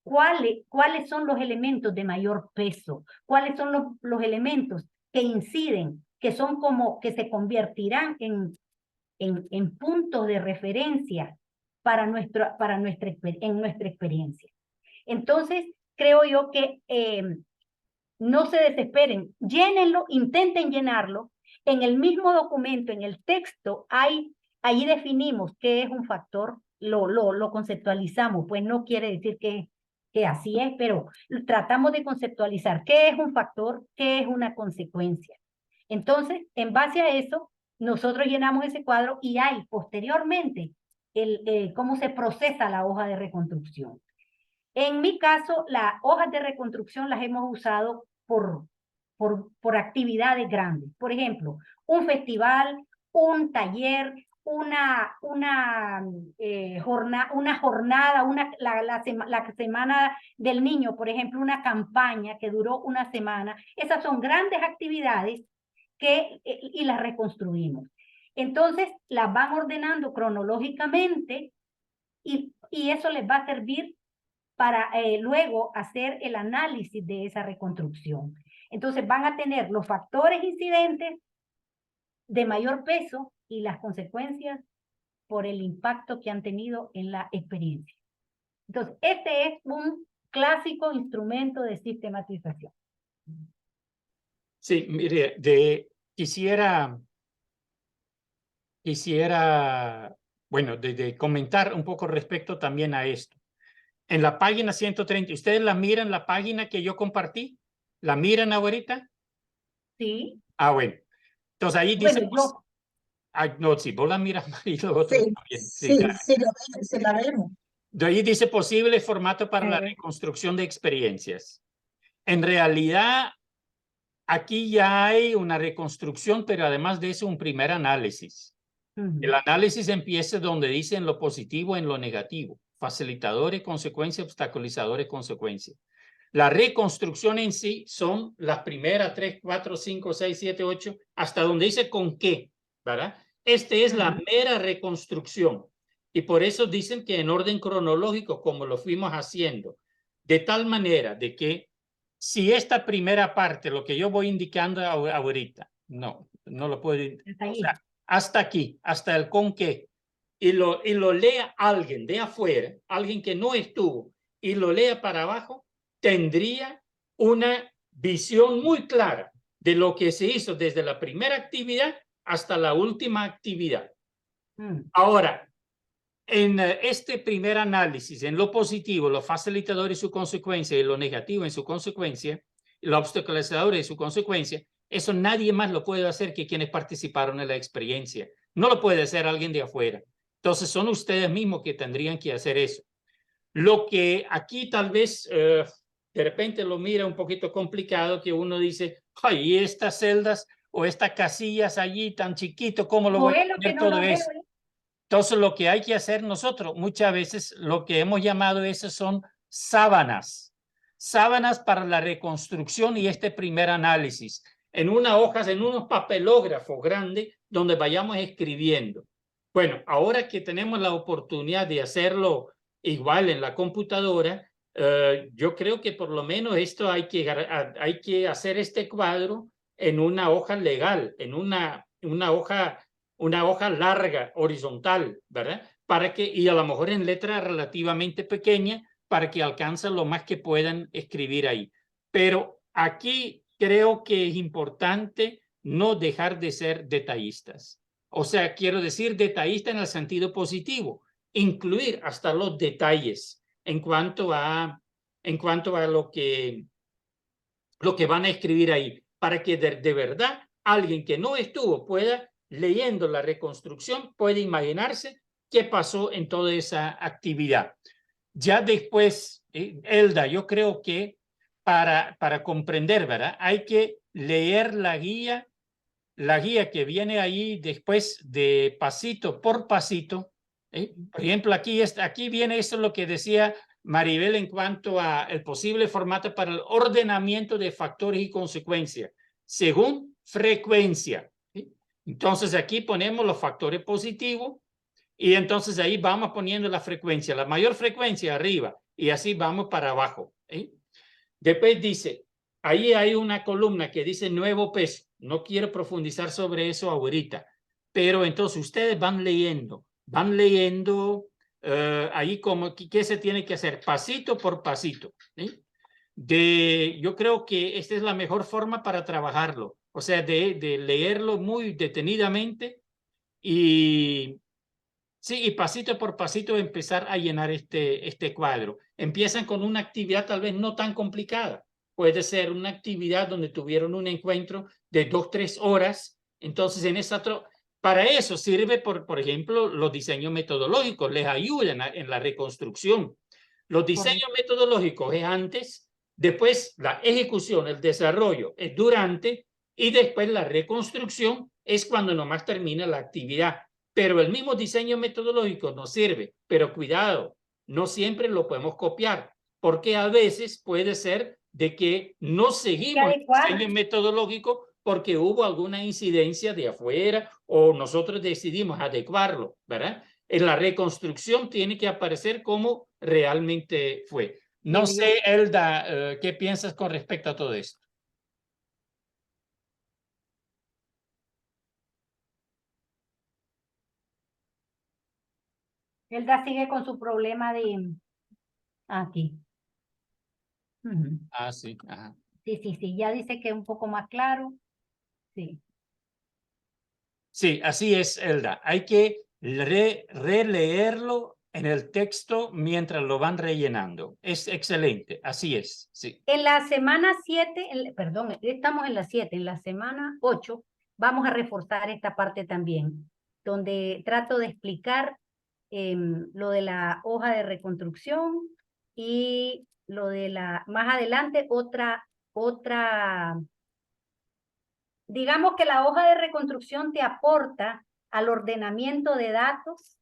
cuáles son los elementos de mayor peso, cuáles son los elementos que inciden, que son como que se convertirán en puntos de referencia para nuestra experiencia. Entonces, creo yo que no se desesperen, llénenlo, intenten llenarlo. En el mismo documento, en el texto, ahí definimos qué es un factor, lo conceptualizamos, pues no quiere decir que así es, pero tratamos de conceptualizar qué es un factor, qué es una consecuencia. Entonces, en base a eso, nosotros llenamos ese cuadro y hay posteriormente cómo se procesa la hoja de reconstrucción. En mi caso, las hojas de reconstrucción las hemos usado por actividades grandes. Por ejemplo, un festival, un taller, una jornada, la semana del niño, por ejemplo, una campaña que duró una semana. Esas son grandes actividades y las reconstruimos. Entonces, las van ordenando cronológicamente y eso les va a servir para luego hacer el análisis de esa reconstrucción. Entonces van a tener los factores incidentes de mayor peso y las consecuencias por el impacto que han tenido en la experiencia. Entonces, este es un clásico instrumento de sistematización. Sí, mire, quisiera, bueno, de comentar un poco respecto también a esto. En la página 130, ¿ustedes la miran, la página que yo compartí? ¿La miran ahorita? Sí. Ah, bueno. Entonces ahí dice... Bueno, no, si vos la miras, María, lo otro Sí, también. sí, Claro. sí la vemos. De ahí dice posible formato para la reconstrucción de experiencias. En realidad, aquí ya hay una reconstrucción, pero además de eso, un primer análisis. El análisis empieza donde dicen lo positivo en lo negativo. Facilitadores, consecuencias, obstaculizadores, consecuencias. La reconstrucción en sí son las primeras 3, 4, 5, 6, 7, 8, hasta donde dice con qué, ¿verdad? Este es la mera reconstrucción. Y por eso dicen que en orden cronológico, como lo fuimos haciendo, de tal manera de que si esta primera parte, lo que yo voy indicando ahorita, no lo puedo indicar. O sea, hasta aquí, hasta el con qué, y lo lea alguien de afuera, alguien que no estuvo, y lo lea para abajo, tendría una visión muy clara de lo que se hizo desde la primera actividad hasta la última actividad. Ahora, en este primer análisis, en lo positivo, lo facilitador y su consecuencia, y lo negativo en su consecuencia, lo obstaculizador y su consecuencia, eso nadie más lo puede hacer que quienes participaron en la experiencia. No lo puede hacer alguien de afuera. Entonces son ustedes mismos que tendrían que hacer eso. Lo que aquí tal vez de repente lo mira un poquito complicado, que uno dice, ay, estas celdas o estas casillas allí tan chiquito, ¿cómo lo voy a poner todo eso? Entonces lo que hay que hacer nosotros, muchas veces lo que hemos llamado esas son sábanas. Sábanas para la reconstrucción y este primer análisis. En unas hojas, en unos papelógrafos grandes donde vayamos escribiendo. Bueno, ahora que tenemos la oportunidad de hacerlo igual en la computadora, yo creo que por lo menos esto hay que hacer este cuadro en una hoja legal, en una hoja larga, horizontal, ¿verdad? Y a lo mejor en letra relativamente pequeña, para que alcancen lo más que puedan escribir ahí. Pero aquí creo que es importante no dejar de ser detallistas. O sea, quiero decir detallista en el sentido positivo, incluir hasta los detalles en cuanto a lo que van a escribir ahí, para que de verdad alguien que no estuvo pueda, leyendo la reconstrucción, puede imaginarse qué pasó en toda esa actividad. Ya después, Elda, yo creo que para comprender, ¿verdad? Hay que leer la guía que viene ahí después de pasito por pasito. Por ejemplo, aquí viene eso lo que decía Maribel, en cuanto a el posible formato para el ordenamiento de factores y consecuencias según frecuencia. ¿Sí? Entonces aquí ponemos los factores positivos y entonces ahí vamos poniendo la frecuencia, la mayor frecuencia arriba y así vamos para abajo. ¿Sí? Después dice, ahí hay una columna que dice nuevo peso. No quiero profundizar sobre eso ahorita, pero entonces ustedes van leyendo ahí como qué se tiene que hacer pasito por pasito. ¿Sí? Yo creo que esta es la mejor forma para trabajarlo, o sea, de leerlo muy detenidamente y, sí, y pasito por pasito empezar a llenar este cuadro. Empiezan con una actividad tal vez no tan complicada. Puede ser una actividad donde tuvieron un encuentro de 2, 3 horas. Entonces, para eso sirve, por ejemplo, los diseños metodológicos. Les ayudan en la reconstrucción. Los diseños metodológicos es antes, después la ejecución, el desarrollo es durante y después la reconstrucción es cuando nomás termina la actividad. Pero el mismo diseño metodológico nos sirve, pero cuidado, no siempre lo podemos copiar, porque a veces puede ser de que no seguimos el diseño metodológico porque hubo alguna incidencia de afuera o nosotros decidimos adecuarlo, ¿verdad? En la reconstrucción tiene que aparecer como realmente fue. No sé, Elda, ¿qué piensas con respecto a todo esto? Elda sigue con su problema de aquí. Ah, sí. Ajá. Sí, ya dice que es un poco más claro. Sí. Sí, así es, Elda. Hay que releerlo en el texto mientras lo van rellenando. Es excelente, así es, sí. En la semana 7, perdón, estamos en la 7, en la semana 8, vamos a reforzar esta parte también, donde trato de explicar lo de la hoja de reconstrucción y lo de más adelante, digamos que la hoja de reconstrucción te aporta al ordenamiento de datos.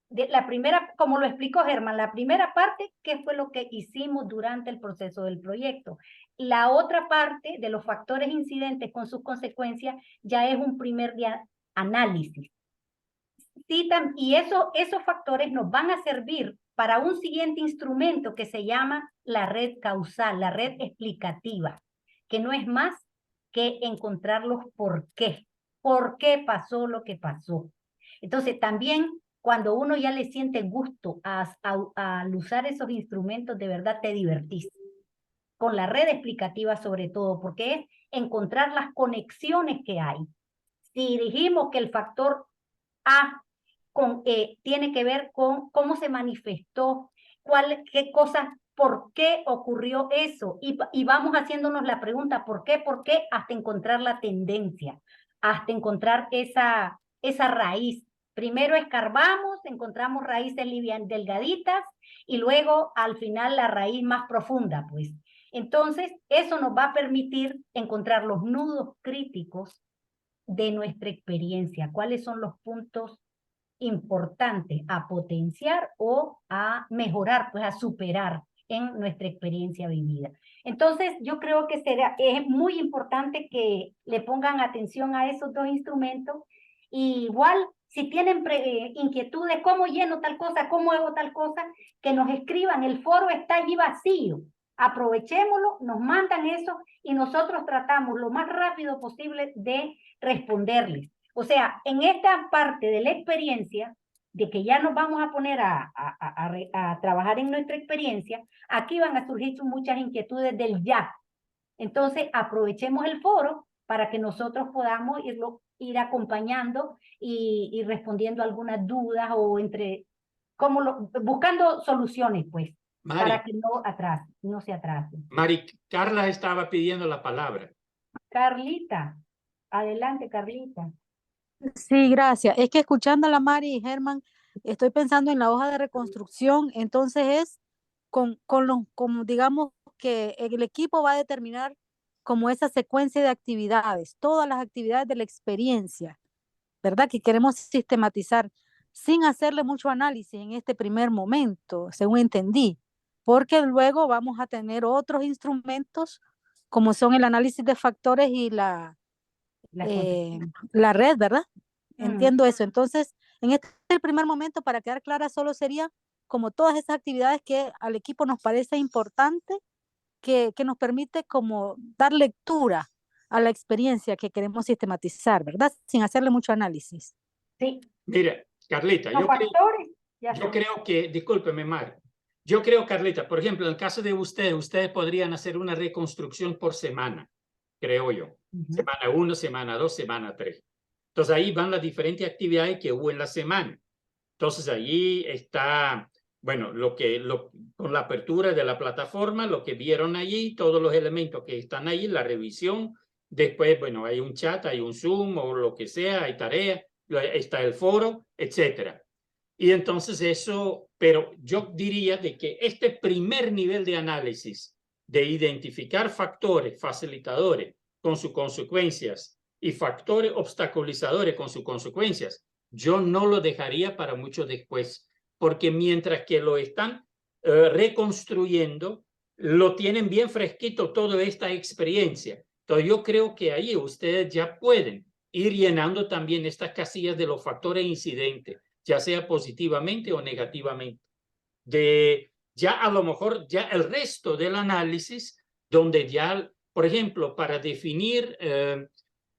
La primera, como lo explicó Germán, la primera parte, ¿qué fue lo que hicimos durante el proceso del proyecto? La otra parte de los factores incidentes con sus consecuencias ya es un primer análisis. Sí, y esos factores nos van a servir para un siguiente instrumento que se llama la red causal, la red explicativa, que no es más que encontrar los por qué pasó lo que pasó. Entonces, también cuando uno ya le siente gusto al usar esos instrumentos, de verdad te divertís. Con la red explicativa sobre todo, porque es encontrar las conexiones que hay. Si dijimos que el factor A tiene que ver con cómo se manifestó, qué cosas, por qué ocurrió eso, y vamos haciéndonos la pregunta, ¿por qué? Hasta encontrar la tendencia, hasta encontrar esa raíz. Primero escarbamos, encontramos raíces delgaditas, y luego al final la raíz más profunda, pues. Entonces, eso nos va a permitir encontrar los nudos críticos de nuestra experiencia, cuáles son los puntos importantes a potenciar o a mejorar, pues a superar en nuestra experiencia vivida. Entonces, yo creo que es muy importante que le pongan atención a esos dos instrumentos. Y igual, si tienen inquietudes, cómo lleno tal cosa, cómo hago tal cosa, que nos escriban, el foro está allí vacío. Aprovechémoslo, nos mandan eso y nosotros tratamos lo más rápido posible de responderles. O sea, en esta parte de la experiencia, de que ya nos vamos a poner a trabajar en nuestra experiencia, aquí van a surgir muchas inquietudes del ya. Entonces, aprovechemos el foro para que nosotros podamos ir acompañando y respondiendo algunas dudas o buscando soluciones, pues, Mari, para que no se atrase. Mari, Carla estaba pidiendo la palabra. Carlita, adelante, Carlita. Sí, gracias. Es que escuchando a la Mari y Germán, estoy pensando en la hoja de reconstrucción, entonces es como digamos que el equipo va a determinar como esa secuencia de actividades, todas las actividades de la experiencia, ¿verdad? Que queremos sistematizar. sin hacerle mucho análisis en este primer momento, según entendí, porque luego vamos a tener otros instrumentos como son el análisis de factores y Las la red, ¿verdad? Mm. Entiendo eso. Entonces, en este primer momento, para quedar clara, solo sería como todas esas actividades que al equipo nos parece importante, que nos permite como dar lectura a la experiencia que queremos sistematizar, ¿verdad? Sin hacerle mucho análisis. Sí, Mira, Carlita, los factores, ya yo son. creo que, discúlpeme, Mar, yo creo, Carlita, por ejemplo, en el caso de ustedes podrían hacer una reconstrucción por semana, creo yo. Ujú. Semana 1, semana 2, semana 3. Entonces ahí van las diferentes actividades que hubo en la semana. Entonces allí está, bueno, con la apertura de la plataforma, lo que vieron allí, todos los elementos que están ahí, la revisión. Después, bueno, hay un chat, hay un Zoom o lo que sea, hay tarea, está el foro, etcétera. Y entonces eso, pero yo diría de que este primer nivel de análisis, de identificar factores facilitadores con sus consecuencias y factores obstaculizadores con sus consecuencias, yo no lo dejaría para mucho después, porque mientras que lo están reconstruyendo, lo tienen bien fresquito toda esta experiencia. Entonces yo creo que ahí ustedes ya pueden ir llenando también estas casillas de los factores incidentes, ya sea positivamente o negativamente. Ya a lo mejor ya el resto del análisis, donde ya, por ejemplo, para definir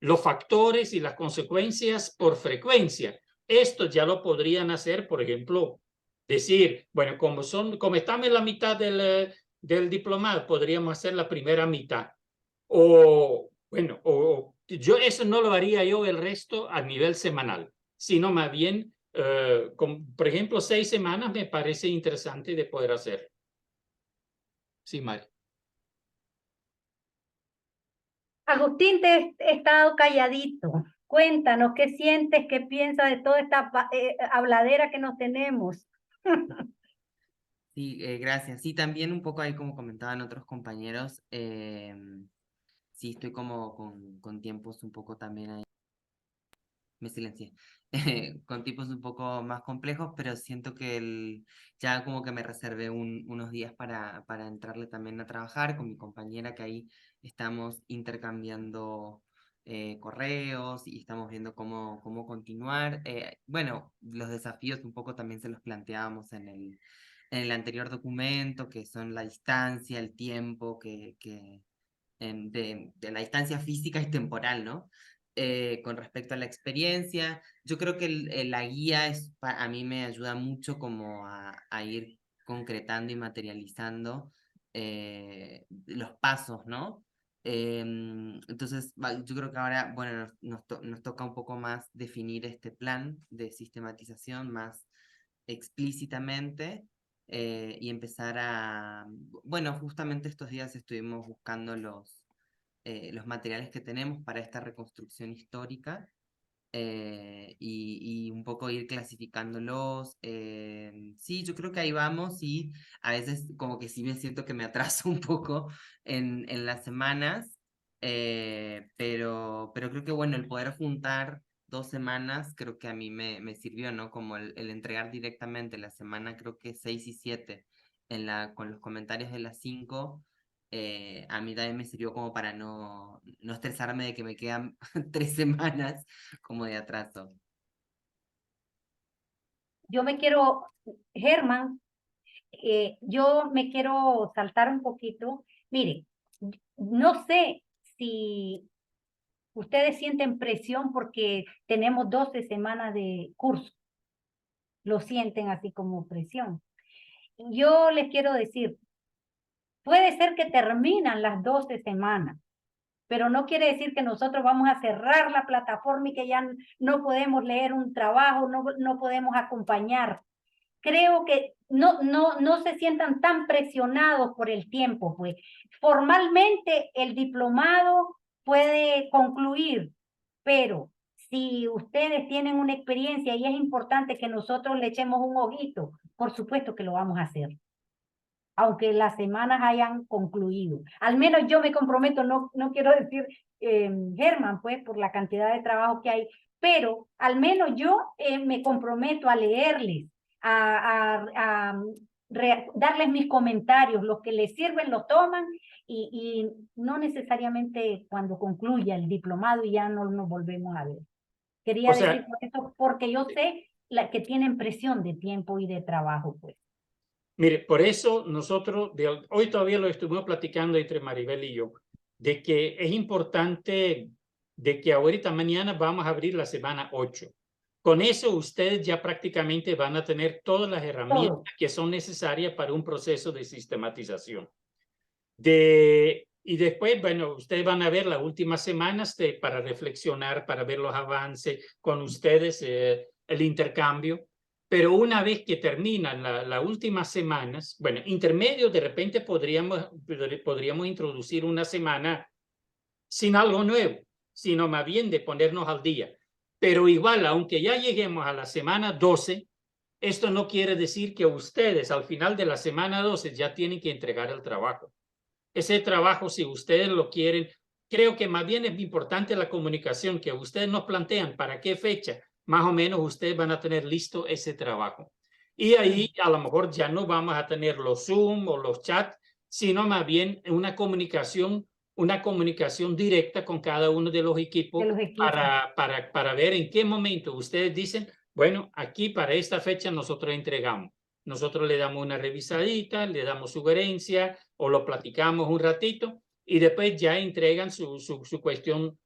los factores y las consecuencias por frecuencia, esto ya lo podrían hacer, por ejemplo, decir, bueno, como estamos en la mitad del diplomado, podríamos hacer la primera mitad. O, bueno, yo eso no lo haría yo el resto a nivel semanal, sino más bien, por ejemplo, 6 semanas me parece interesante de poder hacer. Sí, Mari. Agustín, te he estado calladito. Cuéntanos, ¿qué sientes, qué piensas de toda esta habladera que nos tenemos? Sí, gracias. Sí, también un poco ahí como comentaban otros compañeros, sí estoy como con tiempos un poco también ahí, me silencié, con tiempos un poco más complejos, pero siento que ya como que me reservé unos días para entrarle también a trabajar con mi compañera, que ahí estamos intercambiando correos y estamos viendo cómo continuar. Bueno, los desafíos un poco también se los planteábamos en el anterior documento, que son la distancia, el tiempo, de la distancia física y temporal, ¿no? Con respecto a la experiencia, yo creo que la guía a mí me ayuda mucho como a ir concretando y materializando los pasos, ¿no? Entonces, yo creo que ahora, bueno, nos toca un poco más definir este plan de sistematización más explícitamente y empezar bueno, justamente estos días estuvimos buscando los materiales que tenemos para esta reconstrucción histórica y un poco ir clasificándolos. Sí, yo creo que ahí vamos y a veces como que sí me siento que me atraso un poco en las semanas, pero creo que bueno, el poder juntar 2 semanas creo que a mí me sirvió, ¿no? Como el entregar directamente la semana, creo que 6 y 7 con los comentarios de las 5. A mí también me sirvió como para no estresarme de que me quedan 3 semanas como de atraso. Yo me quiero, Germán, yo me quiero saltar un poquito. Mire, no sé si ustedes sienten presión porque tenemos 12 semanas de curso. Lo sienten así como presión. Yo les quiero decir, puede ser que terminan las 12 semanas, pero no quiere decir que nosotros vamos a cerrar la plataforma y que ya no podemos leer un trabajo, no podemos acompañar. Creo que no se sientan tan presionados por el tiempo, pues. Formalmente el diplomado puede concluir, pero si ustedes tienen una experiencia y es importante que nosotros le echemos un ojito, por supuesto que lo vamos a hacer, aunque las semanas hayan concluido. Al menos yo me comprometo, no quiero decir Germán, pues, por la cantidad de trabajo que hay, pero al menos yo me comprometo a leerles, a darles mis comentarios, los que les sirven lo toman y no necesariamente cuando concluya el diplomado y ya no nos volvemos a ver. Quería O sea, decir por eso, porque yo sé que tienen presión de tiempo y de trabajo, pues. mire, por eso nosotros, hoy todavía lo estuvimos platicando entre Maribel y yo, de que es importante de que ahorita mañana vamos a abrir la semana 8. Con eso ustedes ya prácticamente van a tener todas las herramientas que son necesarias para un proceso de sistematización. Y después, bueno, ustedes van a ver las últimas semanas para reflexionar, para ver los avances con ustedes, el intercambio. Pero una vez que terminan las últimas semanas, bueno, intermedio, de repente podríamos introducir una semana sin algo nuevo, sino más bien de ponernos al día. Pero igual, aunque ya lleguemos a la semana 12, esto no quiere decir que ustedes al final de la semana 12 ya tienen que entregar el trabajo. Ese trabajo, si ustedes lo quieren, creo que más bien es importante la comunicación, que ustedes nos plantean para qué fecha más o menos ustedes van a tener listo ese trabajo. Y ahí a lo mejor ya no vamos a tener los Zoom o los chats, sino más bien una comunicación directa con cada uno de los equipos, para ver en qué momento ustedes dicen, bueno, aquí para esta fecha nosotros entregamos. Nosotros le damos una revisadita, le damos sugerencia o lo platicamos un ratito y después ya entregan su cuestión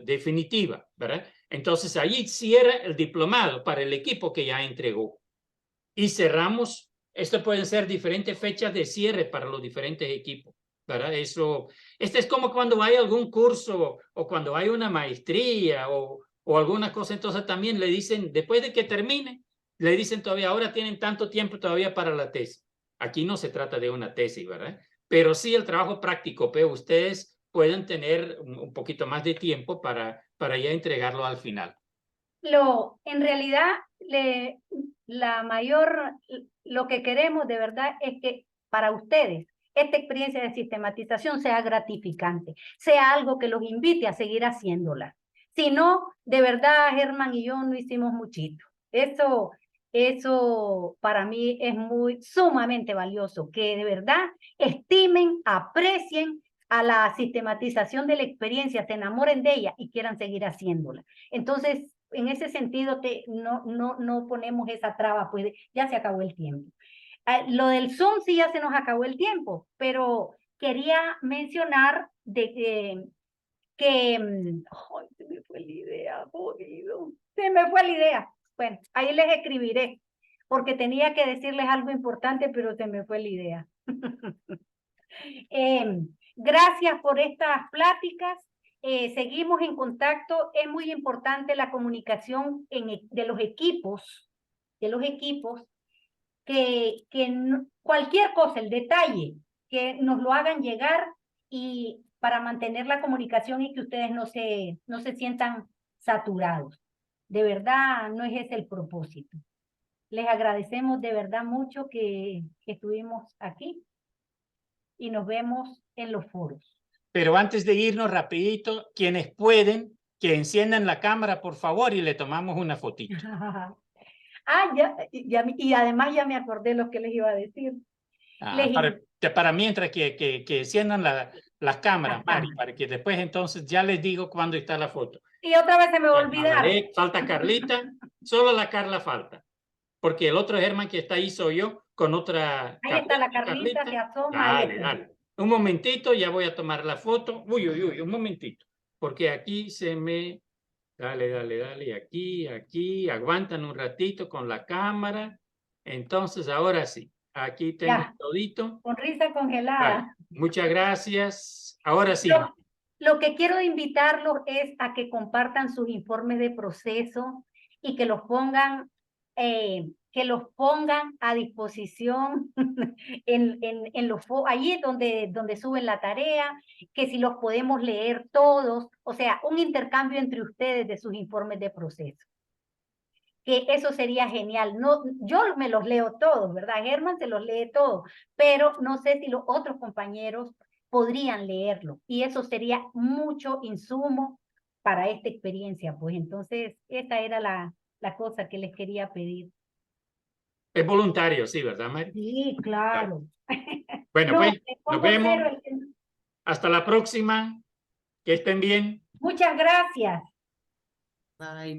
definitiva, ¿verdad? Entonces ahí cierra el diplomado para el equipo que ya entregó. Y cerramos, esto pueden ser diferentes fechas de cierre para los diferentes equipos, ¿verdad? Este es como cuando hay algún curso o cuando hay una maestría o alguna cosa, entonces también le dicen, después de que termine, le dicen todavía, ahora tienen tanto tiempo todavía para la tesis. Aquí no se trata de una tesis, ¿verdad? Pero sí el trabajo práctico, pero ustedes pueden tener un poquito más de tiempo para ya entregarlo al final. En realidad, lo que queremos de verdad es que para ustedes esta experiencia de sistematización sea gratificante, sea algo que los invite a seguir haciéndola. Si no, de verdad, Germán y yo no hicimos muchito. Eso para mí es sumamente valioso, que de verdad estimen, aprecien a la sistematización de la experiencia, se enamoren de ella y quieran seguir haciéndola. Entonces, en ese sentido, no ponemos esa traba, pues ya se acabó el tiempo. Lo del Zoom sí ya se nos acabó el tiempo, pero quería mencionar que ay, se me fue la idea, jodido. Se me fue la idea. Bueno, ahí les escribiré, porque tenía que decirles algo importante, pero se me fue la idea. Gracias por estas pláticas. Seguimos en contacto. Es muy importante la comunicación de los equipos, que cualquier cosa, el detalle, que nos lo hagan llegar y para mantener la comunicación y que ustedes no se sientan saturados. De verdad, no es ese el propósito. Les agradecemos de verdad mucho que estuvimos aquí y nos vemos en los foros. Pero antes de irnos rapidito, quienes pueden, que enciendan la cámara, por favor, y le tomamos una fotito. Y además ya me acordé lo que les iba a decir. Para mientras que enciendan las cámaras, Mari, para que después entonces ya les digo cuándo está la foto. Y otra vez se me va a olvidar. Falta Carlita, solo la Carla falta. Porque el otro Germán que está ahí soy yo, con otra... Ahí está la Carlita que asoma. Dale. Un momentito, ya voy a tomar la foto. Uy, un momentito. Porque aquí se me... Dale. Aquí. Aguantan un ratito con la cámara. Entonces, ahora sí. Aquí tengo todito. Sonrisa congelada. Vale. Muchas gracias. Ahora sí. Lo que quiero invitarlos es a que compartan sus informes de proceso y que los pongan a disposición allí donde suben la tarea, que si los podemos leer todos, o sea, un intercambio entre ustedes de sus informes de proceso. Que eso sería genial. No, yo me los leo todos, ¿verdad? Germán se los lee todos, pero no sé si los otros compañeros podrían leerlo. Y eso sería mucho insumo para esta experiencia. Pues entonces, esa era la cosa que les quería pedir. Es voluntario, sí, ¿verdad, Mari? Sí, claro. Bueno, No, pues me nos pongo vemos. cero. Hasta la próxima. Que estén bien. Muchas gracias. Bye.